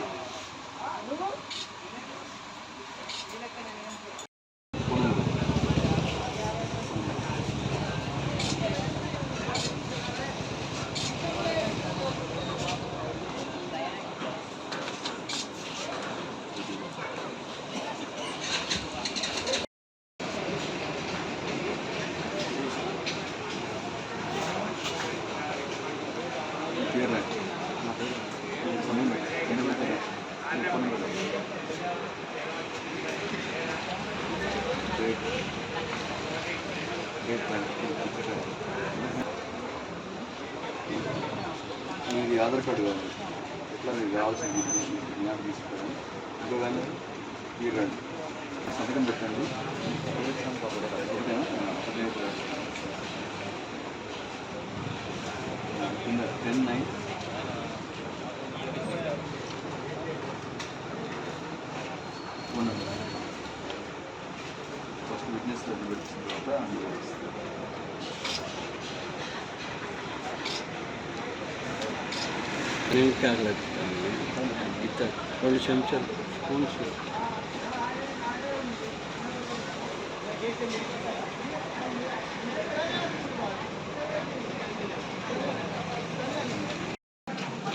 ఇది ఆధార్ కార్డు కావాలి, ఎట్లా మీకు కావాల్సింది జ్ఞాపకం తీసుకోవాలి. ఇంకో కానీ మీరు రండి, సంతకం పెట్టండి. కింద 10-9 ఫస్ట్ విట్నెస్ పెట్టిన తర్వాత क्या लगता है इतना थोड़ी चमचल कौन सी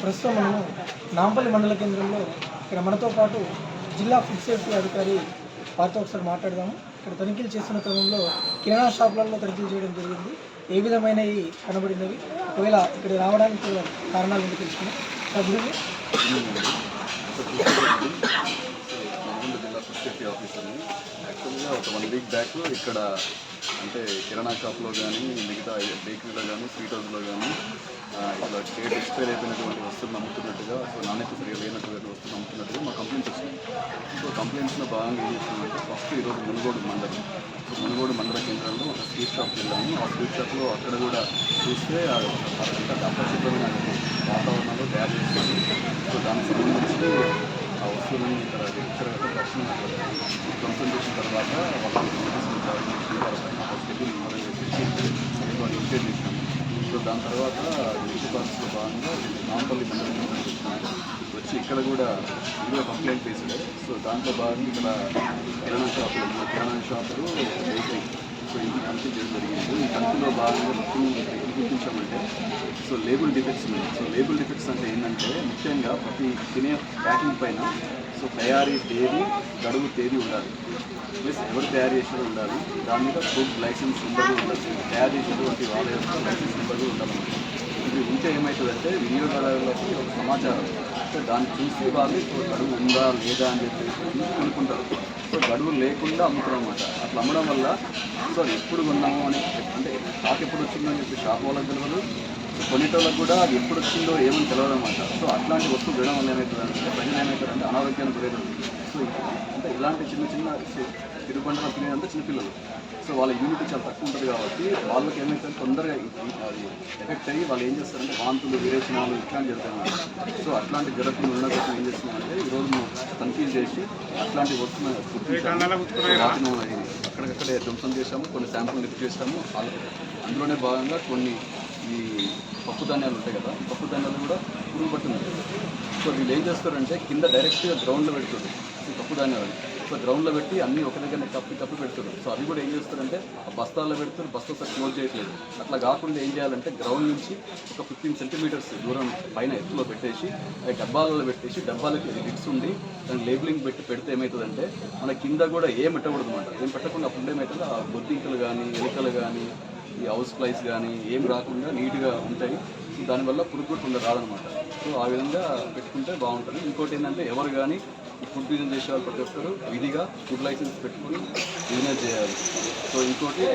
ప్రస్తుతం మనము నాంపల్లి మండల కేంద్రంలో ఇక్కడ మనతో పాటు జిల్లా ఫుడ్ సేఫ్టీ అధికారి వారితో ఒకసారి మాట్లాడదాము. ఇక్కడ తనిఖీలు చేస్తున్న క్రమంలో కిరాణా షాపులలో తనిఖీలు చేయడం జరిగింది. ఏ విధమైనవి కనబడినవి, ఒకవేళ ఇక్కడ రావడానికి కారణాలు ఏంటో తెలుసుకున్నాం. జిల్లా ఫుడ్ సేఫ్టీ ఆఫీసర్ని. యాక్చువల్గా ఒక 1 వీక్ బ్యాక్ ఇక్కడ అంటే కిరాణా షాప్లో కానీ మిగతా బేకరీలో కానీ స్వీట్ హౌస్లో కానీ ఇట్లా డేట్ ఎక్స్పైర్ అయిపోయినటువంటి వస్తువులు అమ్ముతున్నట్టుగా, సో నాణ్యత సరిగా లేనటువంటి వస్తువులు అమ్ముతున్నట్టుగా మా కంప్లైంట్స్ వచ్చినాయి. సో కంప్లైంట్స్లో భాగంగా ఏం చేస్తున్నామంటే ఫస్ట్ ఈరోజు మునుగోడు మండల కేంద్రంలో ఒక స్వీట్ షాప్కి వెళ్ళాము. ఆ స్వీట్ షాప్లో అక్కడ కూడా చూస్తే అంత అపరిశుభ్రమైన వాతావరణంలో తయారు చేస్తుంది. సో దానికి సంబంధించి ఆ వస్తువులను ఇక్కడ రక్షణ ధ్వంసం చేసిన తర్వాత వాళ్ళకి నోటీసులు జారీ చేసి వాళ్ళపైన హాస్పిటల్ ఇవ్వాలని చెప్పేసి వాళ్ళు ఇంకేట్ చేసినాము. సో దాని తర్వాత న్యూస్ బాక్స్లో భాగంగా నాంపల్లి మండలం వచ్చి ఇక్కడ కూడా కంప్లైంట్ చేశారు. సో దాంట్లో భాగంగా ఇక్కడ కిరాణా షాపులు బేకరీ, సో ఇది కల్తీ చేయడం జరిగింది. ఈ కల్తీలో భాగంగా ముఖ్యంగా గుర్తించామంటే సో లేబుల్ డిఫెక్ట్స్ ఉన్నాయి. సో లేబుల్ డిఫెక్ట్స్ అంటే ఏంటంటే ముఖ్యంగా ప్రతి తినే ప్యాకింగ్ పైన సో తయారీ తేదీ, గడువు తేదీ ఉండాలి, ప్లస్ ఎవరు తయారు చేసేది ఉండాలి, దాని మీద ఫుడ్ లైసెన్స్ నెంబర్ ఉండాలి, తయారు చేసేటువంటి వాళ్ళ యొక్క లైసెన్స్ నెంబర్ ఉండాలన్నమాట. ఇది ఉంటే ఏమవుతుందంటే వినియోగదారులకి ఒక సమాచారం, అంటే దాన్ని చూసి వాళ్ళు గడువు ఉందా లేదా అని చెప్పేసి కొనుక్కుంటారు. సో గడువు లేకుండా అమ్ముతారు అన్నమాట. అట్లా అమ్మడం వల్ల సో అది ఎప్పుడు కొన్నాము అని, అంటే షాప్ ఎప్పుడు వచ్చిందో అని చెప్పి షాప్ వాళ్ళకి తెలియదు, కొనేటోళ్ళకి కూడా అది ఎప్పుడు వచ్చిందో ఏమని తెలియదు అనమాట. సో అట్లాంటి వస్తువు వేయడం వల్ల ఏమవుతుందంటే ప్రజలు ఏమవుతారంటే అనారోగ్యానికి గురవుతుంది. సో అంటే ఇలాంటి చిన్న తిరుగుబండలు తినేదంతా చిన్నపిల్లలు. సో వాళ్ళ యూనిటీ చాలా తక్కువ ఉంటుంది కాబట్టి వాళ్ళకి ఏమైతే తొందరగా అది ఎఫెక్ట్ అయ్యి వాళ్ళు ఏం చేస్తారంటే వాంతులు, విరేచనాలు ఇట్లాంటి జరుగుతాయి. సో అట్లాంటి జరగకుండా ఉండడం కోసం ఏం చేస్తున్నామంటే ఈరోజు మేము తనిఖీ చేసి అట్లాంటి వస్తున్న వాటిని అక్కడికక్కడే ధ్వంసం చేసాము. కొన్ని శాంపుల్ లిఫ్ట్ చేసాము. అందులోనే భాగంగా కొన్ని ఈ పప్పు ధాన్యాలు ఉంటాయి కదా, పప్పు ధాన్యాలు కూడా పురుగు పట్టింది. సో వీళ్ళు ఏం చేస్తారంటే కింద డైరెక్ట్గా గ్రౌండ్లో పెడుతుంది ఈ పప్పు ధాన్యాలు. సో గ్రౌండ్లో పెట్టి అన్నీ ఒక దగ్గర కప్పి పెడుతుంది. సో అవి కూడా ఏం చేస్తారంటే బస్తాల్లో పెడుతారు, బస్తాతో క్లోజ్ చేయట్లేదు. అట్లా కాకుండా ఏం చేయాలంటే గ్రౌండ్ నుంచి ఒక 15 సెంటీమీటర్స్ దూరం పైన ఎత్తులో పెట్టేసి అవి డబ్బాలలో పెట్టేసి డబ్బాలకి లిడ్స్ ఉండి దాని లేబులింగ్ పెడితే ఏమవుతుందంటే మన కింద కూడా ఏం పెట్టకూడదు అనమాట. ఏం పెట్టకుండా అప్పుడు ఏమవుతుందో ఆ బొద్దింకలు కానీ ఎలుకలు కానీ ఈ హౌస్ ఫ్లైస్ కానీ ఏం రాకుండా నీట్గా ఉంటాయి. దానివల్ల పురుగు కూడా రాదనమాట. సో ఆ విధంగా పెట్టుకుంటే బాగుంటుంది. ఇంకోటి ఏంటంటే ఎవరు కానీ ఈ ఫుడ్ బిజినెస్ చేసే వాళ్ళు ప్రతి ఒక్కరు విధిగా ఫుడ్ లైసెన్స్ పెట్టుకుని బిజినెస్ చేయాలి. సో ఇంకోటి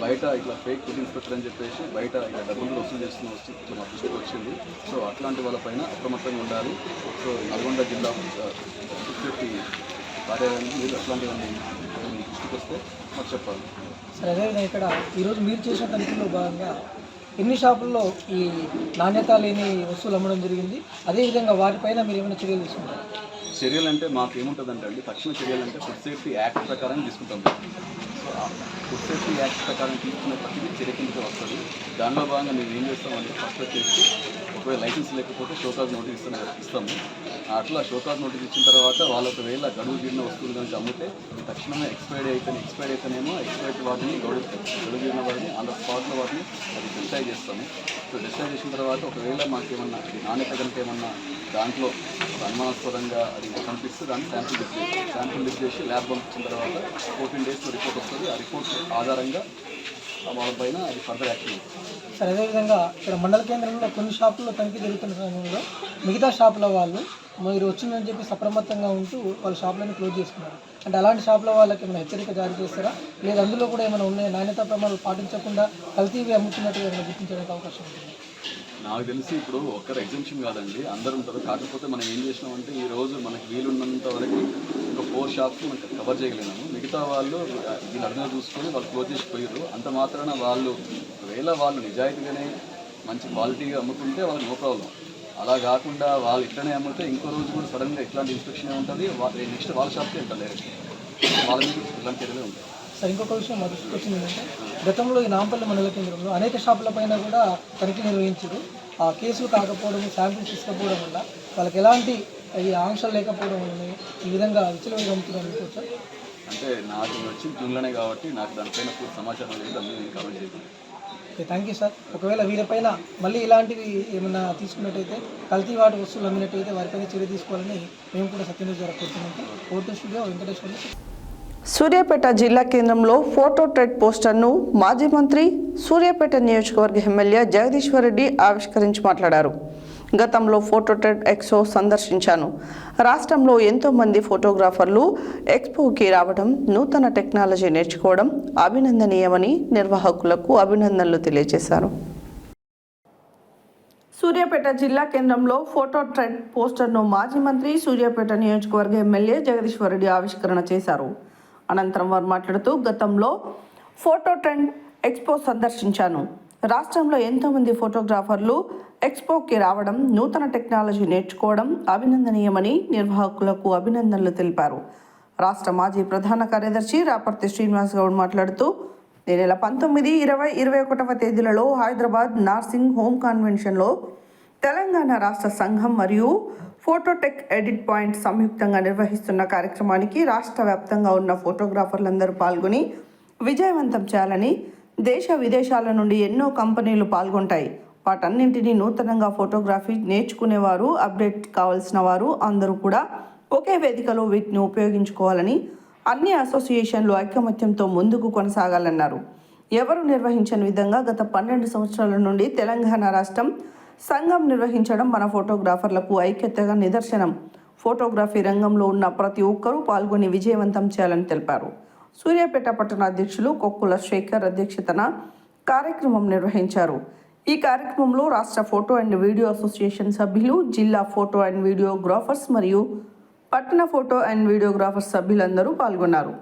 బయట ఇట్లా ఫేక్ ఫుడ్ ఇన్స్పెక్టర్ అని చెప్పేసి బయట ఇట్లా డబ్బులు వసూలు చేస్తున్న వస్తు మా దృష్టికి వచ్చింది. సో అట్లాంటి వాళ్ళపైన అప్రమత్తంగా ఉండాలి. సో నల్గొండ జిల్లా ఫుడ్ సేఫ్టీ కార్యాలయానికి మీరు అట్లాంటివన్నీ దృష్టికి వస్తే మాకు చెప్పాలి. సరే, అదేవిధంగా ఇక్కడ ఈరోజు మీరు చేసిన తనిఖీలో భాగంగా ఎన్ని షాపుల్లో ఈ నాణ్యత లేని వస్తువులు అమ్మడం జరిగింది, అదేవిధంగా వాటిపైన మీరు ఏమైనా చర్యలు తీసుకుంటారు? చర్యలు అంటే మాకు ఏముంటుందంటే అండి, తక్షణ చర్యలు అంటే ఫుడ్ సేఫ్టీ యాక్ట్ ప్రకారం తీసుకుంటాం. సో ఫుడ్ సేఫ్టీ యాక్ట్ ప్రకారం తీసుకునే ప్రతిదీ చర్య కిందకి వస్తుంది. దానిలో భాగంగా మేము ఏం చేస్తామంటే ఫస్ట్ వచ్చేసి ఒకవేళ లైసెన్స్ లేకపోతే షోకాజ్ నోటీస్ ఇస్తాము. అట్లా షోకాజ్ నోటీస్ ఇచ్చిన తర్వాత వాళ్ళు ఒకవేళ గడువు తీరిన వస్తువులు కనుక అమ్మితే తక్షణమే ఎక్స్పైర్ అయితేనేమో ఎక్స్పైర్డ్ వాటిని గడువు తీరిన వాటిని ఆన్ ద స్పాట్లో వాటిని అది డిస్ట్రాయ్ చేస్తాము. సో డిస్ట్రాయ్ చేసిన తర్వాత ఒకవేళ మాకు ఏమన్నా నాణ్యత కనుక ఏమన్నా దాంట్లో అనుమానాస్పదంగా అది కనిపిస్తే దాన్ని శాంపుల్ లిఫ్ట్ చేసి ల్యాబ్ పంపించిన తర్వాత 14 డేస్లో రిపోర్ట్ వస్తుంది. ఆ రిపోర్ట్ ఆధారంగా వాళ్ళపైన అది ఫర్దర్ యాక్షన్. సరే, అదేవిధంగా ఇక్కడ మండల కేంద్రంలో కొన్ని షాపుల్లో తనిఖీ జరుగుతున్న సమయంలో మిగతా షాపుల వాళ్ళు మీరు వచ్చిందని చెప్పి అప్రమత్తంగా ఉంటూ వాళ్ళ షాపులను క్లోజ్ చేసుకున్నారు. అంటే అలాంటి షాపుల వాళ్ళకి ఏమైనా హెచ్చరిక జారీ చేస్తారా, లేదా అందులో కూడా ఏమైనా ఉన్నాయి నాణ్యతా ప్రమాణాలు పాటించకుండా కల్తీవి అమ్ముతున్నట్టుగా ఏమైనా గుర్తించడానికి అవకాశం ఉంటుంది? నాకు తెలిసి ఇప్పుడు ఒక్కరు ఎగ్జామ్షన్ కాదండి, అందరూ ఉంటారు. కాకపోతే మనం ఏం చేసినామంటే ఈరోజు మనకి వీలున్నంత వరకు ఒక 4 షాప్స్ మనం కవర్ చేయగలిగినాము. మిగతా వాళ్ళు దీని అర్థంగా చూసుకొని వాళ్ళు క్లోజ్ చేసిపోయారు. అంత మాత్రాన వాళ్ళు ఒకవేళ వాళ్ళు నిజాయితీగానే మంచి క్వాలిటీగా అమ్ముకుంటే వాళ్ళకి నో ప్రాబ్లం. అలా కాకుండా వాళ్ళు ఇట్లనే అమ్మితే ఇంకో రోజు కూడా సడన్గా ఇట్లాంటి ఇన్స్పెక్షన్ ఉంటుంది, నెక్స్ట్ వాళ్ళ షాప్కి వెళ్తారు డైరెక్ట్, వాళ్ళ మీద ఇట్లాంటి చర్యలే ఉంటాయి. సార్, ఇంకొక విషయం మా దృష్టికి వచ్చింది ఏంటంటే గతంలో ఈ నాంపల్లి మండల కేంద్రంలో అనేక షాపుల పైన కూడా తనిఖీ నిర్వహించారు. ఆ కేసులు కాకపోవడం, శాంపిల్స్ తీసుకపోవడం వల్ల వాళ్ళకి ఎలాంటి ఈ ఆంక్షలు లేకపోవడం వల్ల ఈ విధంగా విచలవిడిగా అమ్ముతున్నారు అనుకోవచ్చా? అంటే నాకు వచ్చిన జూన్లోనే కాబట్టి నాకు దానిపైన పూర్తి సమాచారం లేదు, దాన్ని నేను కవర్ చేయలేదు. Okay, thank you sir. ఒకవేళ వీరిపైన మళ్ళీ ఇలాంటివి ఏమైనా తీసుకున్నట్టయితే, కల్తీ వాటి వస్తువులు అమ్మినట్టయితే వారిపైన చర్య తీసుకోవాలని మేము కూడా సత్యన్యూస్ ద్వారా కోరుతున్నాం. Photo studio Venkateswarlu. సూర్యాపేట జిల్లా కేంద్రంలో ఫోటో ట్రెడ్ పోస్టర్ను మాజీ మంత్రి సూర్యాపేట నియోజకవర్గ ఎమ్మెల్యే జగదీశ్వర్ రెడ్డి ఆవిష్కరించి మాట్లాడారు. గతంలో ఫోటో ట్రెడ్ ఎక్స్పో సందర్శించాను. రాష్ట్రంలో ఎంతో మంది ఫోటోగ్రాఫర్లు ఎక్స్పోకి రావడం, నూతన టెక్నాలజీ నేర్చుకోవడం అభినందనీయమని నిర్వాహకులకు అభినందనలు తెలియజేశారు. సూర్యాపేట జిల్లా కేంద్రంలో ఫోటో ట్రెడ్ పోస్టర్ను మాజీ మంత్రి సూర్యాపేట నియోజకవర్గ ఎమ్మెల్యే జగదీశ్వర్ రెడ్డి ఆవిష్కరణ చేశారు. అనంతరం వారు మాట్లాడుతూ, గతంలో ఫోటో ట్రెండ్ ఎక్స్పో సందర్శించాను. రాష్ట్రంలో ఎంతోమంది ఫోటోగ్రాఫర్లు ఎక్స్పోకి రావడం, నూతన టెక్నాలజీ నేర్చుకోవడం అభినందనీయమని నిర్వాహకులకు అభినందనలు తెలిపారు. రాష్ట్ర మాజీ ప్రధాన కార్యదర్శి రాపర్తి శ్రీనివాస్ గౌడ్ మాట్లాడుతూ, ఈ నెల 19, 20, 21వ తేదీలలో హైదరాబాద్ నార్సింగ్ హోమ్ కన్వెన్షన్లో తెలంగాణ రాష్ట్ర సంఘం మరియు ఫోటోటెక్ ఎడిట్ పాయింట్ సంయుక్తంగా నిర్వహిస్తున్న కార్యక్రమానికి రాష్ట్ర వ్యాప్తంగా ఉన్న ఫోటోగ్రాఫర్లందరూ పాల్గొని విజయవంతం చేయాలని, దేశ విదేశాల నుండి ఎన్నో కంపెనీలు పాల్గొంటాయి. వాటన్నింటినీ నూతనంగా ఫోటోగ్రఫీ నేర్చుకునేవారు, అప్డేట్ కావాల్సిన వారు అందరూ కూడా ఒకే వేదికలో వీటిని ఉపయోగించుకోవాలని, అన్ని అసోసియేషన్లు ఐకమత్యంతో ముందుకు కొనసాగాలన్నారు. ఎవరు నిర్వహించని విధంగా గత 12 సంవత్సరాల నుండి తెలంగాణ రాష్ట్రం సంఘం నిర్వహించడం మన ఫోటోగ్రాఫర్లకు ఐక్యతగా నిదర్శనం. ఫోటోగ్రఫీ రంగంలో ఉన్న ప్రతి ఒక్కరూ పాల్గొని విజయవంతం చేయాలని తెలిపారు. సూర్యాపేట పట్టణ అధ్యక్షులు కొక్కుల శేఖర్ అధ్యక్షతన కార్యక్రమం నిర్వహించారు. ఈ కార్యక్రమంలో రాష్ట్ర ఫోటో అండ్ వీడియో అసోసియేషన్ సభ్యులు, జిల్లా ఫోటో అండ్ వీడియోగ్రాఫర్స్ మరియు పట్టణ ఫోటో అండ్ వీడియోగ్రాఫర్స్ సభ్యులందరూ పాల్గొన్నారు.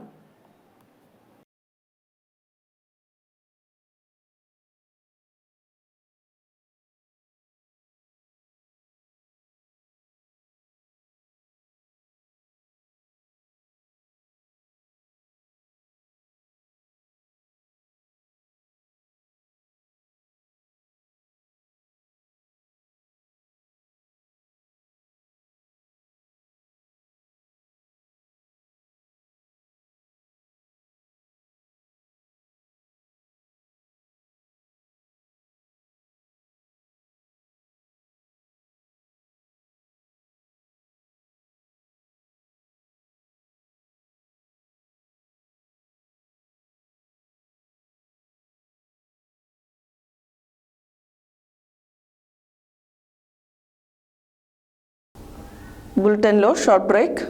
బులెటిన్లో short break.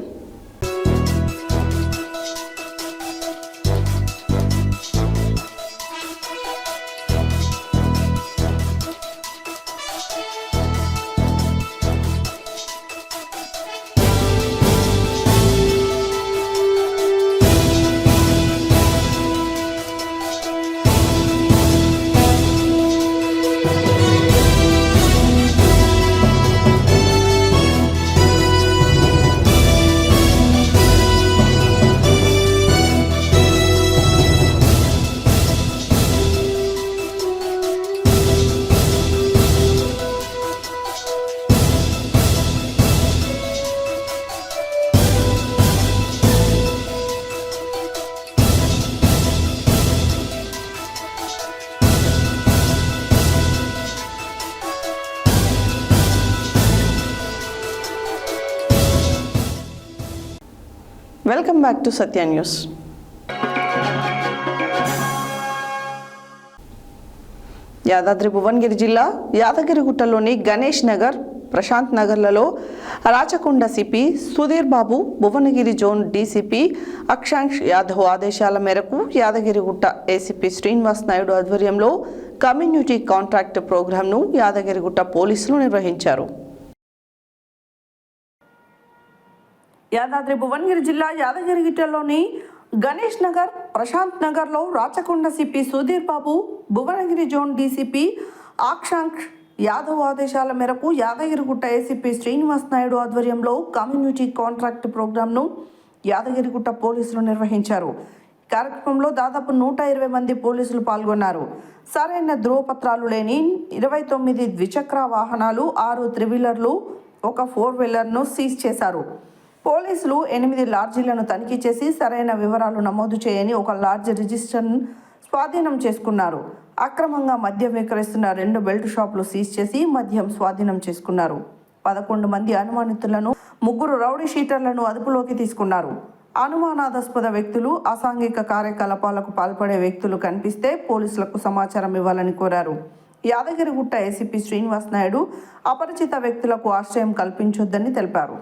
Welcome back to Satya news. Yadadri Bhuvanagiri జిల్లా యాదగిరిగుట్టలోని Ganesh Nagar, Prashanth నగర్లలో Rachakonda CP Sudheer Babu, Bhuvanagiri zone DCP Akshansh Yadav ఆదేశాల మేరకు యాదగిరిగుట్ట ఏసీపీ శ్రీనివాస్ నాయుడు ఆధ్వర్యంలో కమ్యూనిటీ కాంట్రాక్ట్ ప్రోగ్రాంను యాదగిరిగుట్ట పోలీసులు నిర్వహించారు. యాదాద్రి భువనగిరి జిల్లా యాదగిరిగుట్టలోని గణేష్ నగర్, ప్రశాంత్ నగర్లో Rachakonda CP Sudheer Babu, Bhuvanagiri zone DCP ఆక్షాంక్ష్ Yadav ఆదేశాల మేరకు యాదగిరిగుట్ట ఏసీపీ శ్రీనివాస్ నాయుడు ఆధ్వర్యంలో కమ్యూనిటీ కాంట్రాక్ట్ ప్రోగ్రాంను యాదగిరిగుట్ట పోలీసులు నిర్వహించారు. కార్యక్రమంలో దాదాపు 120 మంది పోలీసులు పాల్గొన్నారు. సరైన ధృవపత్రాలు లేని 29 ద్విచక్ర వాహనాలు, 6 త్రివీలర్లు, 1 4-వీలర్ను సీజ్ చేశారు. పోలీసులు 8 లాడ్జీలను తనిఖీ చేసి సరైన వివరాలు నమోదు చేయని 1 లాడ్జ్ రిజిస్టర్ను స్వాధీనం చేసుకున్నారు. అక్రమంగా మద్యం విక్రయిస్తున్న 2 బెల్ట్ షాపులు సీజ్ చేసి మద్యం స్వాధీనం చేసుకున్నారు. 11 మంది అనుమానితులను, 3 రౌడీ షీటర్లను అదుపులోకి తీసుకున్నారు. అనుమానాస్పద వ్యక్తులు, అసాంఘిక కార్యకలాపాలకు పాల్పడే వ్యక్తులు కనిపిస్తే పోలీసులకు సమాచారం ఇవ్వాలని కోరారు. యాదగిరిగుట్ట ఏసీపీ శ్రీనివాస్ నాయుడు అపరిచిత వ్యక్తులకు ఆశ్రయం కల్పించొద్దని తెలిపారు.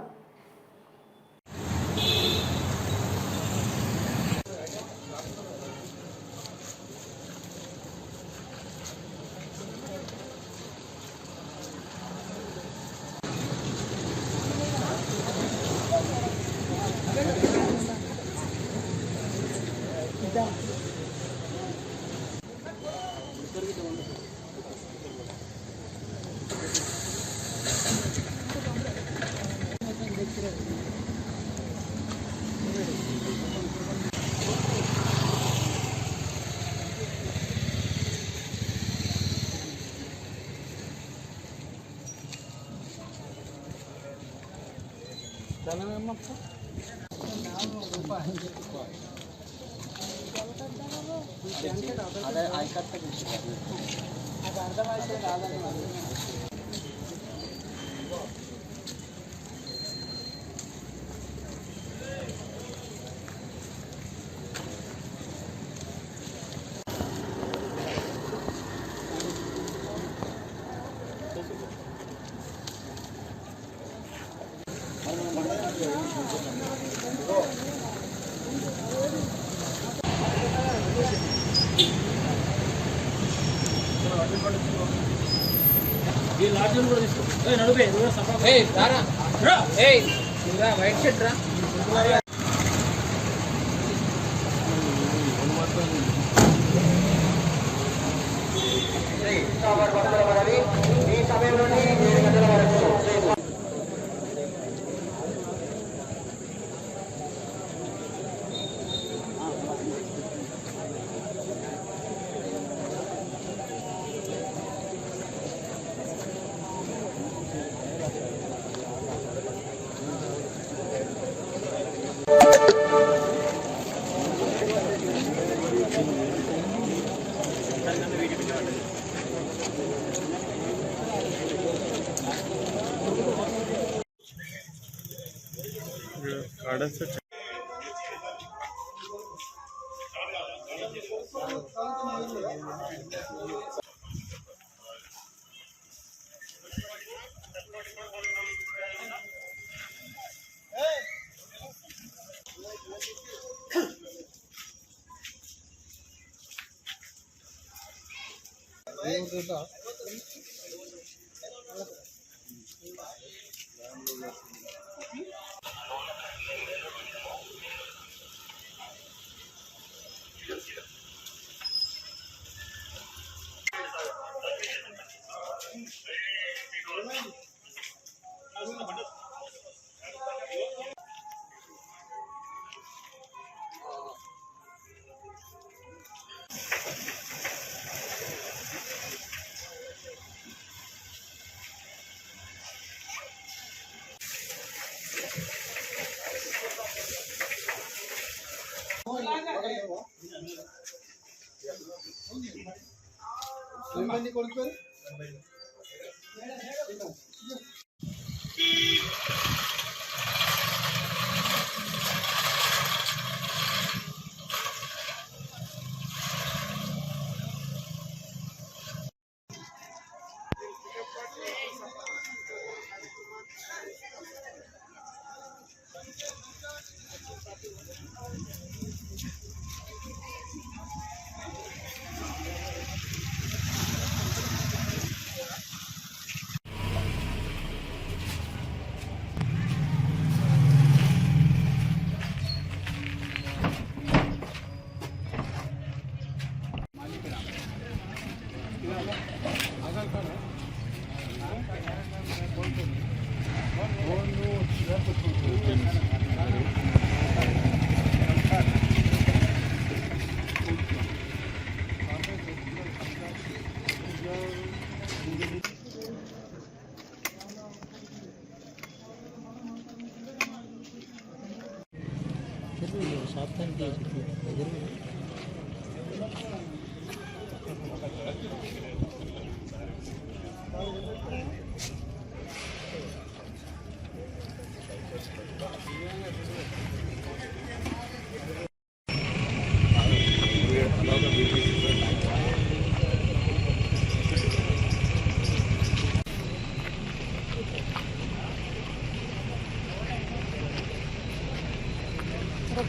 వైట్ షర్ట్ రా.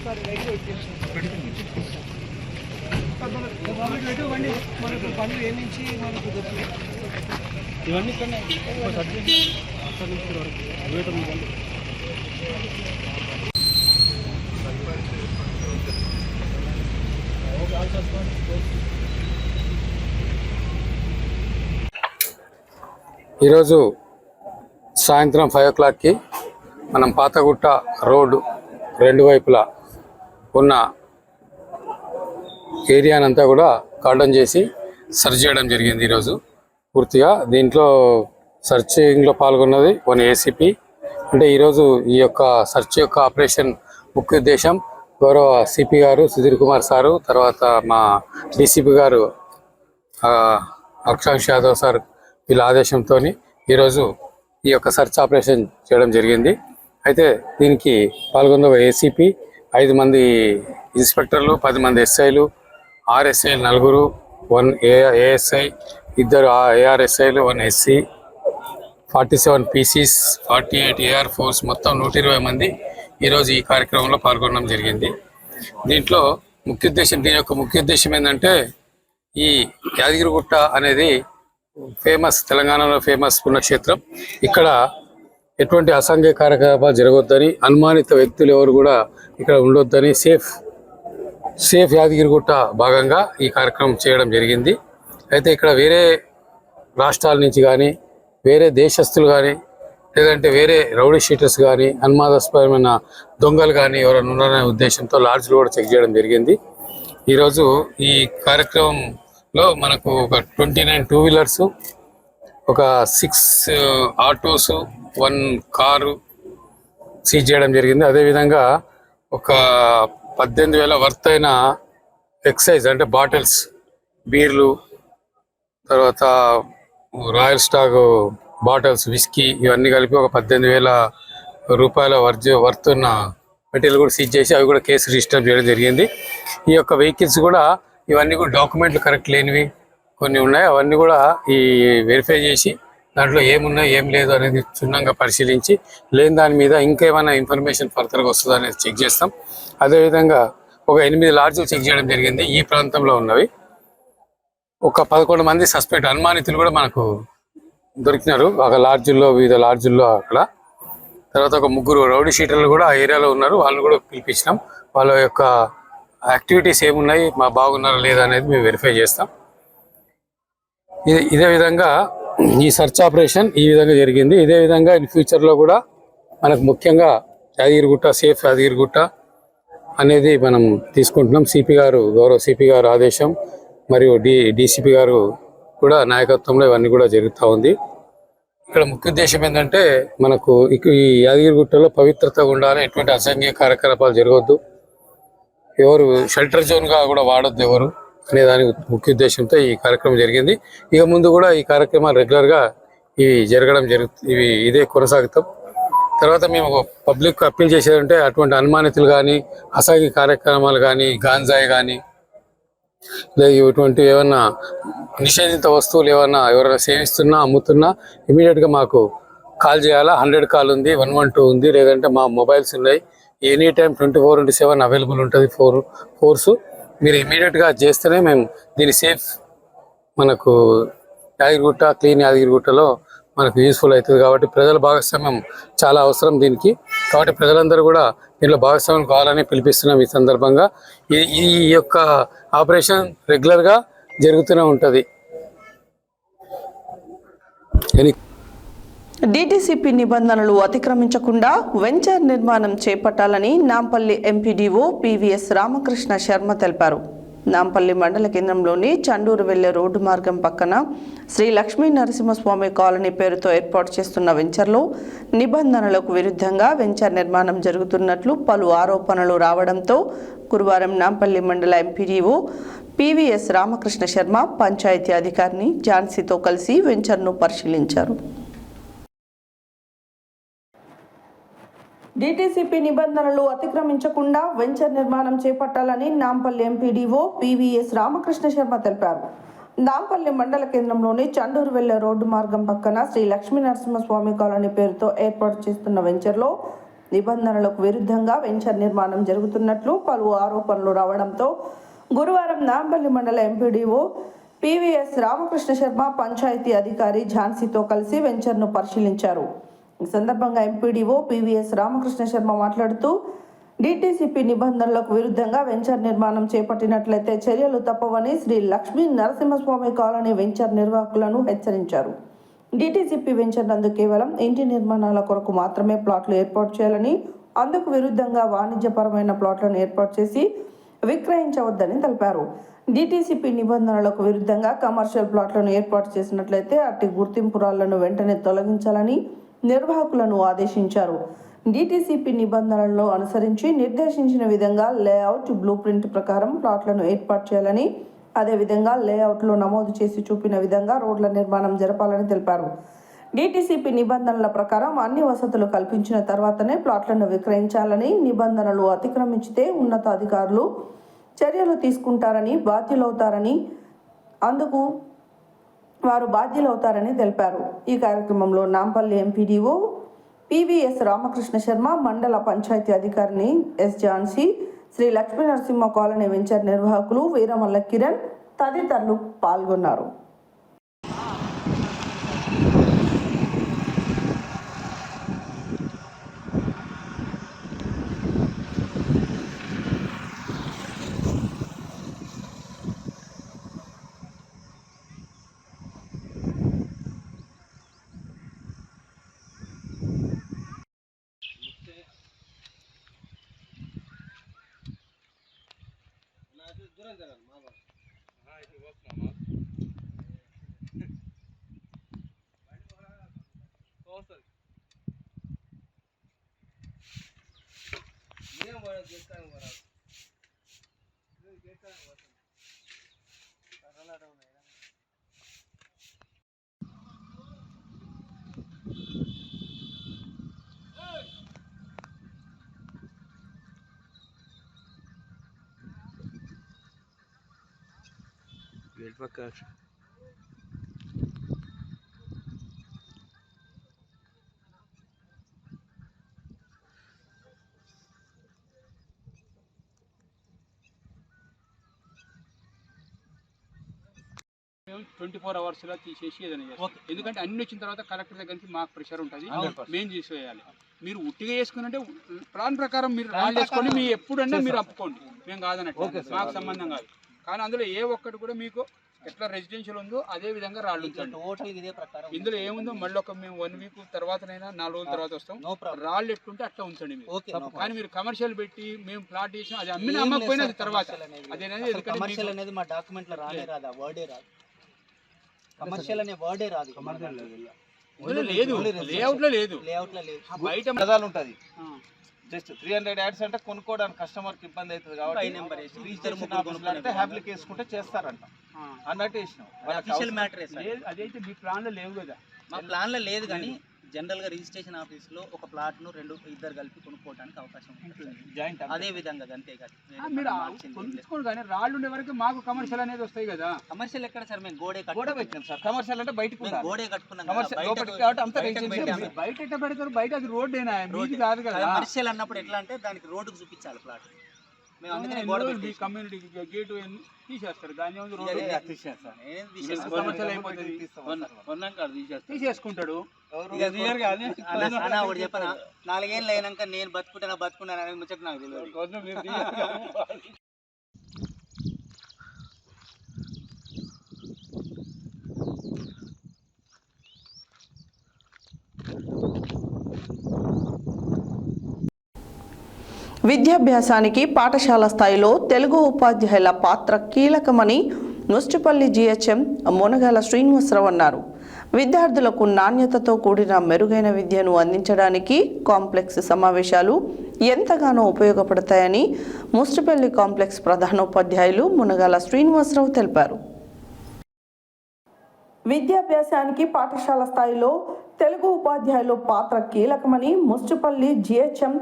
మనకు పనులు ఏ నుంచి మనకు ఇవన్నీ కన్నా ఈరోజు సాయంత్రం 5 o'clockకి మనం పాతగుట్ట రోడ్డు రెండు వైపులా ఉన్న ఏరియానంతా కూడా కార్డన్ చేసి సర్చ్ చేయడం జరిగింది. ఈరోజు పూర్తిగా దీంట్లో సర్చింగ్లో పాల్గొన్నది 1 ACP. అంటే ఈరోజు ఈ యొక్క సర్చ్ యొక్క ఆపరేషన్ ముఖ్య ఉద్దేశం గౌరవ సిపి గారు సుధీర్ కుమార్ సారు, తర్వాత మా డీసీపీ గారు అక్షాంష్ యాదవ్ సార్ వీళ్ళ ఆదేశంతో ఈరోజు ఈ యొక్క సర్చ్ ఆపరేషన్ చేయడం జరిగింది. అయితే దీనికి పాల్గొన్న ఏసీపీ, 5 మంది ఇన్స్పెక్టర్లు, 10 మంది ఎస్ఐలు, RSI 4, 1 ASI, 2 ARSIలు, 1 SC, 47 PCs, 48 AR force, మొత్తం 120 మంది ఈరోజు ఈ కార్యక్రమంలో పాల్గొనడం జరిగింది. దీంట్లో దీని యొక్క ముఖ్య ఉద్దేశం ఏంటంటే ఈ యాదగిరిగుట్ట అనేది ఫేమస్, తెలంగాణలో ఫేమస్ పుణ్యక్షేత్రం. ఇక్కడ ఎటువంటి అసాంఘిక కార్యకలాపాలు జరగొద్దని, అనుమానిత వ్యక్తులు ఎవరు కూడా ఇక్కడ ఉండొద్దని సేఫ్ యాదగిరిగుట్ట భాగంగా ఈ కార్యక్రమం చేయడం జరిగింది. అయితే ఇక్కడ వేరే రాష్ట్రాల నుంచి కానీ, వేరే దేశస్తులు కానీ, లేదంటే వేరే రౌడీ షీటర్స్ కానీ, అనుమానాస్పదమైన దొంగలు కానీ ఎవరైనా ఉన్నారనే ఉద్దేశంతో లాడ్జ్లు కూడా చెక్ చేయడం జరిగింది. ఈరోజు ఈ కార్యక్రమంలో మనకు ఒక 29 2-wheelers, ఒక 6 ఆటోస్, 1 కారు సీజ్ చేయడం జరిగింది. అదేవిధంగా ఒక 18,000 వర్త్ అయిన ఎక్సైజ్ అంటే బాటిల్స్, బీర్లు, తర్వాత రాయల్ స్టాగ్ బాటిల్స్, విస్కీ, ఇవన్నీ కలిపి ఒక 18,000 రూపాయల వర్త్ ఉన్న మెటీరియల్ కూడా సీజ్ చేసి అవి కూడా కేసు రిజిస్టర్ చేయడం జరిగింది. ఈ యొక్క వెహికల్స్ కూడా ఇవన్నీ కూడా డాక్యుమెంట్లు కరెక్ట్ లేనివి కొన్ని ఉన్నాయి. అవన్నీ కూడా ఈ వెరిఫై చేసి దాంట్లో ఏమున్నాయి ఏం లేదు అనేది క్షుణ్ణంగా పరిశీలించి లేని దాని మీద ఇంకేమైనా ఇన్ఫర్మేషన్ ఫర్దర్గా వస్తుందా అనేది చెక్ చేస్తాం. అదేవిధంగా ఒక 8 లాడ్జ్లు చెక్ చేయడం జరిగింది. ఈ ప్రాంతంలో ఉన్నవి ఒక 11 మంది సస్పెక్ట్ అనుమానితులు కూడా మనకు దొరికినారు ఒక లాడ్జుల్లో, వివిధ లాడ్జుల్లో అక్కడ. తర్వాత ఒక 3 రౌడీ షీటర్లు కూడా ఆ ఏరియాలో ఉన్నారు, వాళ్ళు కూడా పిలిపించినాం. వాళ్ళ యొక్క యాక్టివిటీస్ ఏమున్నాయి, మా బాగున్నారా లేదా అనేది మేము వెరిఫై చేస్తాం. ఇదే విధంగా ఈ సర్చ్ ఆపరేషన్ ఈ విధంగా జరిగింది. ఇదే విధంగా ఇన్ ఫ్యూచర్లో కూడా మనకు ముఖ్యంగా యాదగిరిగుట్ట, సేఫ్ యాదగిరిగుట్ట అనేది మనం తీసుకుంటున్నాం. సిపి గారు, గౌరవ సిపి గారు ఆదేశం మరియు డీసీపీ గారు కూడా నాయకత్వంలో ఇవన్నీ కూడా జరుగుతూ ఉంది. ఇక్కడ ముఖ్య ఉద్దేశం ఏంటంటే మనకు ఈ యాదగిరిగుట్టలో పవిత్రత ఉండాలి, ఎటువంటి అసాంఘిక కార్యకలాపాలు జరగవద్దు, ఎవరు షెల్టర్ జోన్గా కూడా వాడొద్దు ఎవరు అనే దాని ముఖ్య ఉద్దేశంతో ఈ కార్యక్రమం జరిగింది. ఇక ముందు కూడా ఈ కార్యక్రమాలు రెగ్యులర్గా ఇవి జరగడం ఇదే కొనసాగుతాం. తర్వాత మేము పబ్లిక్ అప్పీల్ చేసేదంటే అటువంటి అనుమానితులు కానీ, అసాంఘిక కార్యక్రమాలు కానీ, గాంజాయి కానీ, లేదా ఇటువంటి ఏమన్నా నిషేధిత వస్తువులు ఏమన్నా ఎవరైనా సేవిస్తున్నా, అమ్ముతున్నా ఇమీడియట్గా మాకు కాల్ చేయాలా. 100 కాల్ ఉంది, 112 ఉంది, లేదంటే మా మొబైల్స్ ఉన్నాయి. ఎనీ టైం 24/7 అవైలబుల్ ఉంటుంది ఫోర్సు. మీరు ఇమీడియట్గా చేస్తేనే మేము దీని సేఫ్ మనకు యాదగిరిగుట్ట, క్లీన్ యాదగిరిగుట్టలో మనకు యూస్ఫుల్ అవుతుంది. కాబట్టి ప్రజల భాగస్వామ్యం చాలా అవసరం దీనికి. కాబట్టి ప్రజలందరూ కూడా దీనిలో భాగస్వామ్యం కావాలని పిలిపిస్తున్నాం. ఈ సందర్భంగా ఈ యొక్క ఆపరేషన్ రెగ్యులర్గా జరుగుతూనే ఉంటుంది. డీటీసీపీ నిబంధనలు అతిక్రమించకుండా వెంచర్ నిర్మాణం చేపట్టాలని నాంపల్లి ఎంపీడీఓ పివిఎస్ రామకృష్ణ శర్మ తెలిపారు. నాంపల్లి మండల కేంద్రంలోని చండూరు వెళ్లే రోడ్డు మార్గం పక్కన శ్రీ లక్ష్మీ నరసింహస్వామి కాలనీ పేరుతో ఏర్పాటు చేస్తున్న వెంచర్లో నిబంధనలకు విరుద్ధంగా వెంచర్ నిర్మాణం జరుగుతున్నట్లు పలు ఆరోపణలు రావడంతో గురువారం నాంపల్లి మండల ఎంపీడీఓ పివిఎస్ రామకృష్ణ శర్మ పంచాయతీ అధికారిని ఝాన్సీతో కలిసి వెంచర్ను పరిశీలించారు. డీటీసీపీ నిబంధనలు అతిక్రమించకుండా వెంచర్ నిర్మాణం చేపట్టాలని నాంపల్లి ఎంపీడీఓ పివిఎస్ రామకృష్ణ శర్మ తెలిపారు. నాంపల్లి మండల కేంద్రంలోని చండూరు వెళ్లే రోడ్డు మార్గం పక్కన శ్రీ లక్ష్మీ నరసింహస్వామి కాలనీ పేరుతో ఏర్పాటు చేస్తున్న వెంచర్లో నిబంధనలకు విరుద్ధంగా వెంచర్ నిర్మాణం జరుగుతున్నట్లు పలు ఆరోపణలు రావడంతో గురువారం నాంపల్లి మండల ఎంపీడీఓ పివిఎస్ రామకృష్ణ శర్మ పంచాయతీ అధికారి ఝాన్సీతో కలిసి వెంచర్ను పరిశీలించారు. ఈ సందర్భంగా ఎంపీడీఓ పివిఎస్ రామకృష్ణ శర్మ మాట్లాడుతూ డిటిసిపి నిబంధనలకు విరుద్ధంగా వెంచర్ నిర్మాణం చేపట్టినట్లయితే చర్యలు తప్పవని శ్రీ లక్ష్మీ నరసింహస్వామి కాలనీ వెంచర్ నిర్వాహకులను హెచ్చరించారు. డిటిసిపి వెంచర్ నందు కేవలం ఇంటి నిర్మాణాల కొరకు మాత్రమే ప్లాట్లు ఏర్పాటు చేయాలని, అందుకు విరుద్ధంగా వాణిజ్యపరమైన ప్లాట్లను ఏర్పాటు చేసి విక్రయించవద్దని తెలిపారు. డిటిసిపి నిబంధనలకు విరుద్ధంగా కమర్షియల్ ప్లాట్లను ఏర్పాటు చేసినట్లయితే అట్టి గుర్తింపురాళ్లను వెంటనే తొలగించాలని నిర్వాహకులను ఆదేశించారు. డిటిసిపి నిబంధనలను అనుసరించి నిర్దేశించిన విధంగా లేఅవుట్ బ్లూ ప్రింట్ ప్రకారం ప్లాట్లను ఏర్పాటు చేయాలని, అదేవిధంగా లేఅవుట్లో నమోదు చేసి చూపిన విధంగా రోడ్ల నిర్మాణం జరపాలని తెలిపారు. డిటిసిపి నిబంధనల ప్రకారం అన్ని వసతులు కల్పించిన తర్వాతనే ప్లాట్లను విక్రయించాలని, నిబంధనలు అతిక్రమించితే ఉన్నతాధికారులు చర్యలు తీసుకుంటారని, వారు బాధ్యులవుతారని తెలిపారు. ఈ కార్యక్రమంలో నాంపల్లి ఎంపీడీఓ పివిఎస్ రామకృష్ణ శర్మ, మండల పంచాయతీ అధికారిని S Jhansi, Sri Lakshmi Narasimha colony venture నిర్వాహకులు వీరమల్ల కిరణ్ తదితరులు పాల్గొన్నారు. गेट पक्का మేము 24 అవర్స్లో తీసేసి ఏదైనా చేస్తాం. ఎందుకంటే అన్ని వచ్చిన తర్వాత కలెక్టర్ దగ్గరికి మాకు ప్రెషర్ ఉంటుంది, మేము తీసేయాలి. మీరు ఉట్టిగా చేసుకుని ప్లాన్ ప్రకారం మీరు రాళ్ళు వేసుకొని మీ ఎప్పుడన్నా మీరు అప్పుకోండి, మేము కాదన్నట్టు, మాకు సంబంధం కాదు. కానీ అందులో ఏ ఒక్కటి కూడా మీకు ఎట్లా రెసిడెన్షియల్ ఉందో అదే విధంగా రాళ్ళు ఉంచండి. ఇందులో ఏముందో మళ్ళీ మేము 1 వీక్ తర్వాతనైనా 4 రోజుల తర్వాత వస్తాం, రాళ్ళు ఎట్టుంటే అట్లా ఉంచండి మీరు. కానీ మీరు కమర్షియల్ పెట్టి మేము ప్లాట్ చేసి అది అమ్మకపోయినా అది తర్వాత అదేనది. కమర్షియల్ అనేది మా డాక్యుమెంట్ లో రాదా, వర్డే రాదు. కమర్షియల్ అనే వర్డే రాదు. లేదు, లేఅవుట్ లో లేదు, బయట పదాలు ఉంటుంది. జస్ట్ 300 యాడ్స్ అంటే కొనుక్కోవడానికి కస్టమర్కి ఇబ్బంది అవుతుంది కాబట్టి హ్యాపీకి వేసుకుంటే చేస్తారంట అన్నట్టు వేసినాం. అదైతే మీ ప్లాన్ లో లేవు కదా. మా ప్లాన్ లో లేదు, కానీ జనరల్ గా రిజిస్ట్రేషన్ ఆఫీస్ లో ఒక ప్లాట్ ను ఇద్దరు కలిపి కొనుక్కోవడానికి అవకాశం ఉంటుంది. జాయింట్ అదే విధంగా అంతే కాదు. కొనుక్కోండి, కానీ రాళ్ళు ఉండే వరకు మాకు కమర్షియల్ అనేది వస్తాయి కదా. కమర్షియల్ ఎక్కడ సార్? మేము గోడే పెట్టినాం సార్. కమర్షియల్ అంటే బయటకు గోడే కట్టుకున్నాం. బయట ఎట్లా పెడతారు? బయట అది రోడ్ అయినా మీకు కాదు కదా. కమర్షియల్ అన్నప్పుడు ఎట్లా అంటే దానికి రోడ్డుకు చూపించాలి ప్లాట్. మేము అందుకనే కమ్యూనిటీ గేట్ తీసేస్తారు, దాన్ని తీసేసుకుంటాడు. చెప్పనా, 4 ఏళ్ళు అయినాక నేను బతుకున్నాను అనేది ముచ్చట నాకు తెలియదు. విద్యాభ్యాసానికి పాఠశాల స్థాయిలో తెలుగు ఉపాధ్యాయుల పాత్ర కీలకమని ముస్టిపల్లి జిహెచ్ఎం మునగాల శ్రీనివాసరావు అన్నారు. విద్యార్థులకు నాణ్యతతో కూడిన మెరుగైన విద్యను అందించడానికి కాంప్లెక్స్ సమావేశాలు ఎంతగానో ఉపయోగపడతాయని ముస్టిపల్లి కాంప్లెక్స్ ప్రధానోపాధ్యాయులు మునగాల శ్రీనివాసరావు తెలిపారు. విద్యాభ్యాసానికి పాఠశాల స్థాయిలో తెలుగు ఉపాధ్యాయుల పాత్ర కీలకమని ముస్టిపల్లి జిహెచ్ఎం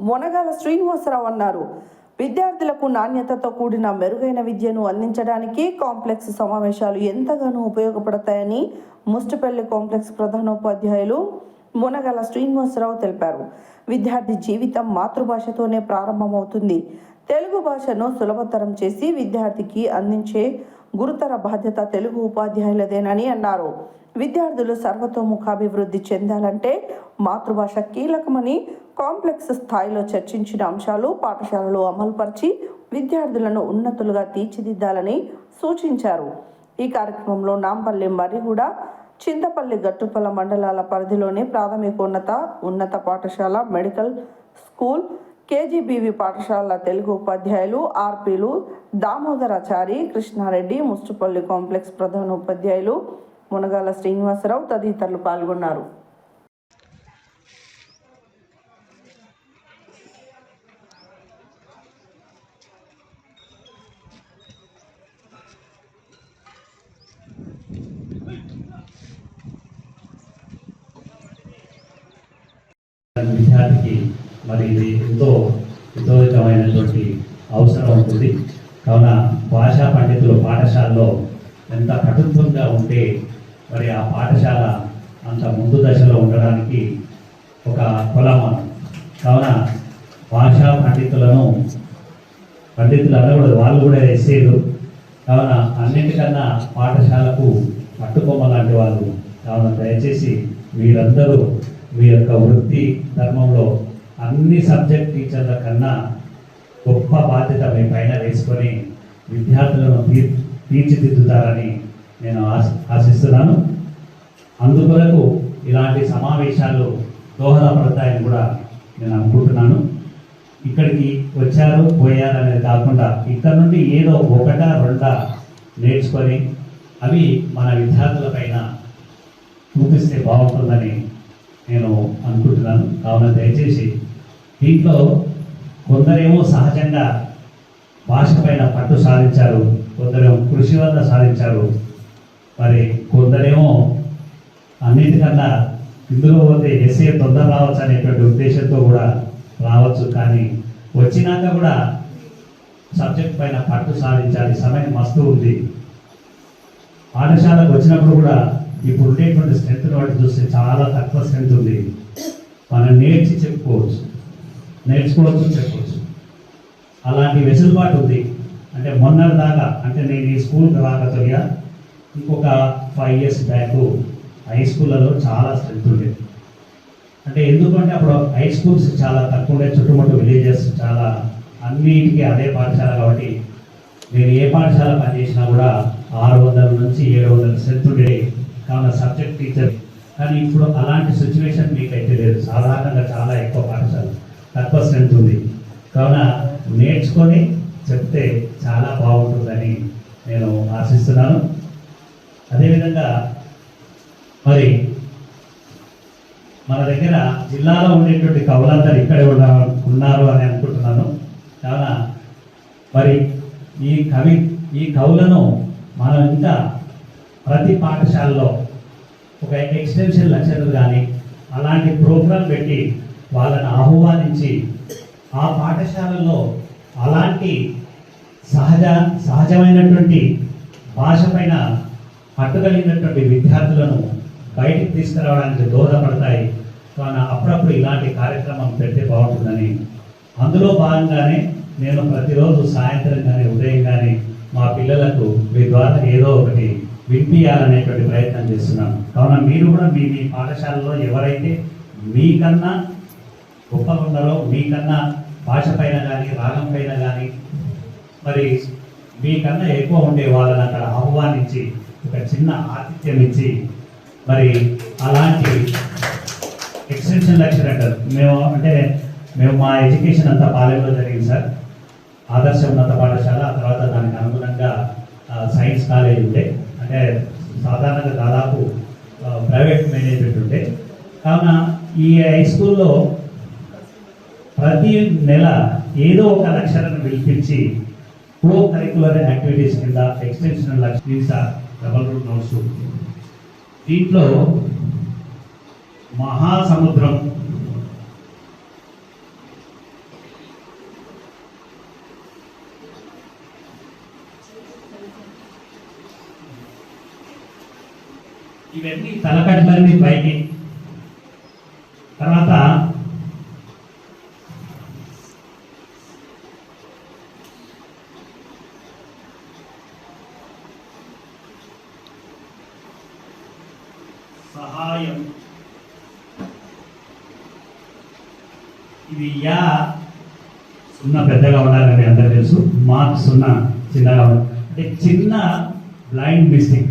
మునగాల శ్రీనివాసరావు అన్నారు. విద్యార్థులకు నాణ్యతతో కూడిన మెరుగైన విద్యను అందించడానికి కాంప్లెక్స్ సమావేశాలు ఎంతగానో ఉపయోగపడతాయని ముస్టిపల్లి కాంప్లెక్స్ ప్రధానోపాధ్యాయులు మునగల శ్రీనివాసరావు తెలిపారు. విద్యార్థి జీవితం మాతృభాషతోనే ప్రారంభమవుతుంది. తెలుగు భాషను సులభతరం చేసి విద్యార్థికి అందించే గురుతర బాధ్యత తెలుగు ఉపాధ్యాయులదేనని అన్నారు. విద్యార్థులు సర్వతోముఖాభివృద్ధి చెందాలంటే మాతృభాష కీలకమని కాంప్లెక్స్ స్థాయిలో చర్చించిన అంశాలు పాఠశాలలో అమలుపరిచి విద్యార్థులను ఉన్నతులుగా తీర్చిదిద్దాలని సూచించారు. ఈ కార్యక్రమంలో నాంపల్లి మర్రిగూడ, చింతపల్లి గట్టుపల్ల మండలాల పరిధిలోని ఉన్నత పాఠశాల, మెడికల్ స్కూల్, కేజీబీవీ పాఠశాలల తెలుగు ఉపాధ్యాయులు, ఆర్పీలు దామోదరాచారి, కృష్ణారెడ్డి, ముస్టుపల్లి కాంప్లెక్స్ ప్రధాన ఉపాధ్యాయులు మునగాల శ్రీనివాసరావు తదితరులు పాల్గొన్నారు. విద్యార్థికి మరి ఇది ఎంతో హితోహితమైనటువంటి అవసరం ఉంటుంది. కావున భాషా పండితులు పాఠశాలలో ఎంత కటుత్వంగా ఉంటే మరి ఆ పాఠశాల అంత ముందు దశలో ఉండడానికి ఒక కొలమానం. కావున భాషా పండితులను అనకూడదు, వాళ్ళు కూడా ఎస్సేలు. కావున అన్నింటికన్నా పాఠశాలకు పట్టుకొమ్మ లాంటి వాళ్ళు. కావున దయచేసి మీరందరూ మీ యొక్క వృత్తి ధర్మంలో అన్ని సబ్జెక్ట్ టీచర్ల కన్నా గొప్ప బాధ్యత మీ పైన వేసుకొని విద్యార్థులను తీర్చిదిద్దుతారని నేను ఆశిస్తున్నాను. అందుకొరకు ఇలాంటి సమావేశాలు దోహదపడతాయని కూడా నేను అనుకుంటున్నాను. ఇక్కడికి వచ్చారు పోయారు అనేది కాకుండా ఇక్కడ నుండి ఏదో ఒకటా రెండా నేర్చుకొని అవి మన విద్యార్థుల పైన చూపిస్తే బాగుంటుందని నేను అనుకుంటున్నాను. కావున దయచేసి దీంట్లో కొందరేమో సహజంగా భాష పైన పట్టు సాధించారు, కొందరేమో కృషి వల్ల సాధించారు, మరి కొందరేమో అన్నింటికన్నా ఇందులో పోతే ఎస్ఏ తొందర రావచ్చు అనేటువంటి ఉద్దేశంతో కూడా రావచ్చు. కానీ వచ్చినాక కూడా సబ్జెక్ట్ పైన పట్టు సాధించాలి. సమయం మస్తు ఉంది. పాఠశాలకు వచ్చినప్పుడు కూడా ఇప్పుడు ఉండేటువంటి స్ట్రెంత్ని బట్టి చూస్తే చాలా తక్కువ స్ట్రెంత్ ఉంది. మనం చెప్పుకోవచ్చు. అలాంటి వెసులుబాటు ఉంది. అంటే మొన్నటి దాకా, అంటే నేను ఈ స్కూల్కి రాకతోగా ఇంకొక 5 years బ్యాక్ హై స్కూళ్ళలో చాలా స్ట్రెంత్ ఉండేది. అంటే ఎందుకంటే అప్పుడు హై స్కూల్స్ చాలా తక్కువ ఉండే, చుట్టుముట్టు విలేజెస్ చాలా, అన్నిటికీ అదే పాఠశాల కాబట్టి నేను ఏ పాఠశాల పనిచేసినా కూడా 600 నుంచి 700 స్ట్రెంత్ ఉండేది. కావున సబ్జెక్ట్ టీచర్. కానీ ఇప్పుడు అలాంటి సిచ్యువేషన్ మీకైతే లేదు. సాధారణంగా చాలా ఎక్కువ పాఠశాల, తక్కువ స్ట్రెంత్ ఉంది. కావున నేర్చుకొని చెప్తే చాలా బాగుంటుందని నేను ఆశిస్తున్నాను. అదేవిధంగా మరి మన దగ్గర జిల్లాలో ఉండేటువంటి కవులందరూ ఇక్కడే ఉన్నారు అని అనుకుంటున్నాను. కావున మరి ఈ కవులను మనం ఇంకా ప్రతి పాఠశాలలో ఒక ఎక్స్టెన్షన్ లెక్చరర్ కానీ అలాంటి ప్రోగ్రాం పెట్టి వాళ్ళని ఆహ్వానించి ఆ పాఠశాలలో అలాంటి సహజమైనటువంటి భాష పైన పట్టుకలిగినటువంటి విద్యార్థులను బయటికి తీసుకురావడానికి దోహదపడతాయి. కావున అప్పుడప్పుడు ఇలాంటి కార్యక్రమం పెడితే బాగుంటుందని, అందులో భాగంగానే నేను ప్రతిరోజు సాయంత్రం కానీ ఉదయం కానీ మా పిల్లలకు మీ ద్వారా ఏదో ఒకటి వినిపించాలనేటువంటి ప్రయత్నం చేస్తున్నాను. కావున మీరు కూడా మీ పాఠశాలలో ఎవరైతే మీకన్నా గొప్పగా ఉన్నారో, మీకన్నా భాష పైన కానీ రాగం పైన కానీ మరి మీకన్నా ఎక్కువ ఉండే వాళ్ళని అక్కడ ఆహ్వానించి ఒక చిన్న ఆతిథ్యం ఇచ్చి మరి అలాంటి ఎక్స్టెన్షన్ లెక్చర్ అంటారు. మేము మా ఎడ్యుకేషన్ అంతా పాలెంలో జరిగింది సార్. ఆదర్శ ఉన్నత పాఠశాల, ఆ తర్వాత దానికి అనుగుణంగా సైన్స్ కాలేజ్ ఉండే, అంటే సాధారణంగా దాదాపు ప్రైవేట్ మేనేజ్మెంట్ ఉండే. కావున ఈ హై స్కూల్లో ప్రతి నెల ఏదో ఒక లెక్చరర్ని పిలిపించి కో కరికులర్ యాక్టివిటీస్ కింద extension lecture double root notes. దీంట్లో మహాసముద్రం, ఇవన్నీ తలకట్లన్నీ పైకి సహాయం ఇది యా సున్నా పెద్దగా ఉండాలని అందరూ తెలుసు, మార్క్ సున్నా చిన్నగా ఉండాలి. అంటే చిన్న బ్లైండ్ మిస్టేక్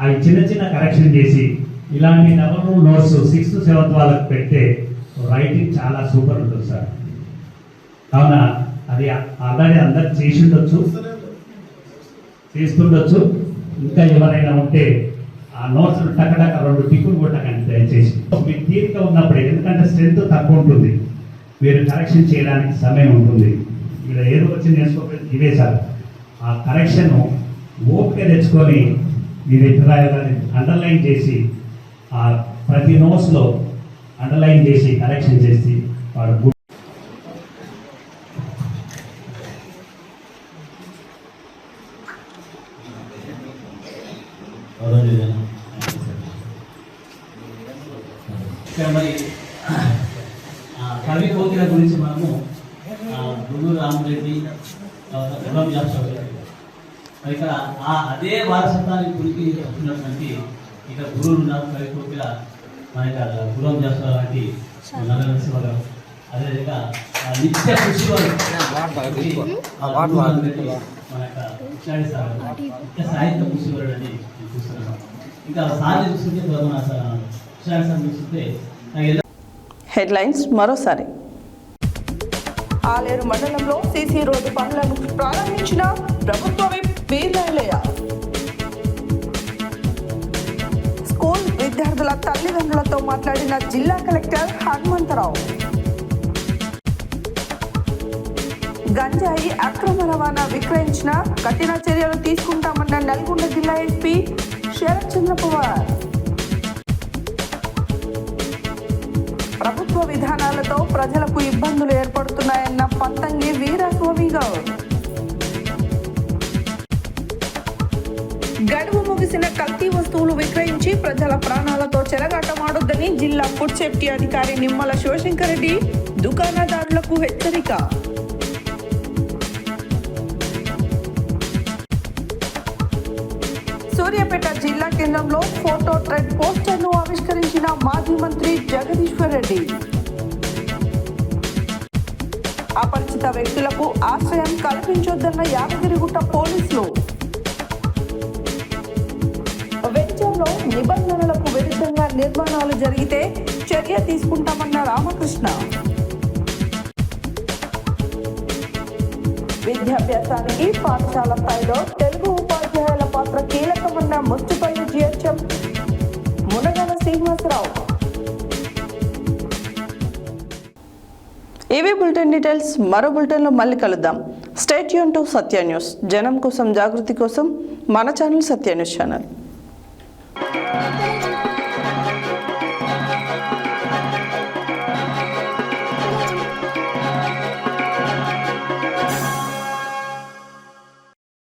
అవి చిన్న చిన్న కరెక్షన్ చేసి ఇలాంటి double rule notes 6th 7th వాళ్ళకి పెడితే రైటింగ్ చాలా సూపర్ ఉంటుంది సార్. కావున అది ఆల్రెడీ అందరు చేస్తుండొచ్చు. ఇంకా ఎవరైనా ఉంటే ఆ నోట్స్ టకటక 2 టిక్కులు కొట్టకండి దయచేసి. మీకు తీరిక ఉన్నప్పుడే, ఎందుకంటే స్ట్రెంత్ తక్కువ ఉంటుంది, మీరు కరెక్షన్ చేయడానికి సమయం ఉంటుంది. ఇక్కడ ఏదో వచ్చి నేర్చుకోకపోతే ఇవే సార్. ఆ కరెక్షన్ ఓపిక తెచ్చుకొని మీరు అభిప్రాయాలని అండర్లైన్ చేసి ఆ ప్రతి నోట్స్లో అండర్లైన్ చేసి కరెక్షన్ చేసి వాడు ఇక్కడ మరి కవి కోకిల గురించి మనము గుండూరు రామరెడ్డి గులాం జాఫర్ మరి ఇక్కడ అదే వారసత్వానికి గురికి వస్తున్నటువంటి ఇక్కడ గురువులు ఉన్నారు. కవి కోకిల మన యొక్క గులాం జాఫర్ లాంటి నరసింహ గారు, అదేవిధంగా నిత్య కృషి వారు మన యొక్క ఇచ్చాడి సార్ నిత్య సాహిత్య కృషి వారు అని చూస్తున్నాం. ఇంకా సార్ని చూస్తుంటే ఇచ్చాడి సార్ చూస్తుంటే హెడ్లైన్స్ మరోసారి. ఆలేరు మండలంలో సీసీ రోడ్డు పనులను ప్రారంభించిన ప్రభుత్వ విప్ వీర్లయ్య. స్కూల్ విద్యార్థుల తల్లిదండ్రులతో మాట్లాడిన జిల్లా కలెక్టర్ హనుమంతరావు. గంజాయి అక్రమ రవాణా విక్రయించిన కఠిన చర్యలు తీసుకుంటామన్న నల్గొండ జిల్లా ఎస్పీ శరత్ చంద్ర పవార్. ప్రభుత్వ విధానాలతో ప్రజలకు ఇబ్బందులు ఏర్పడుతున్నాయన్న పంతంగి వీరస్వామి గౌడ్. గడువు ముగిసిన కల్తీ వస్తువులు విక్రయించి ప్రజల ప్రాణాలతో చెలగాటమాడొద్దని జిల్లా ఫుడ్ సేఫ్టీ అధికారి నిమ్మల శివశంకర్ రెడ్డి దుకాణదారులకు హెచ్చరిక. సూర్యాపేట జిల్లా కేంద్రంలో ఫోటో ట్రెడ్ పోస్టర్ను ఆవిష్కరించిన మాజీ మంత్రి జగదీశ్వర్ రెడ్డి. అపరిచిత వ్యక్తులకు ఆశ్రయం కల్పించొద్దన్న యాదగిరిగుట్ట పోలీసులు. వెంచర్లో నిబంధనలకు విరుద్ధంగా నిర్మాణాలు జరిగితే చర్య తీసుకుంటామన్న రామకృష్ణ. విద్యాభ్యాసానికి పాఠశాల స్థాయిలో తెలుగు ఉపాధ్యాయుల పాత్ర కీలకమన్న ముస్తుపల్లి జిహెచ్ఎం మునగల శ్రీనివాసరావు. ఇవి బులెటిన్ డీటెయిల్స్. మరో బులెటిన్లో మళ్ళీ కలుద్దాం. Stay tune to Satya news. జనం కోసం, జాగృతి కోసం మన ఛానల్ సత్య న్యూస్ ఛానల్.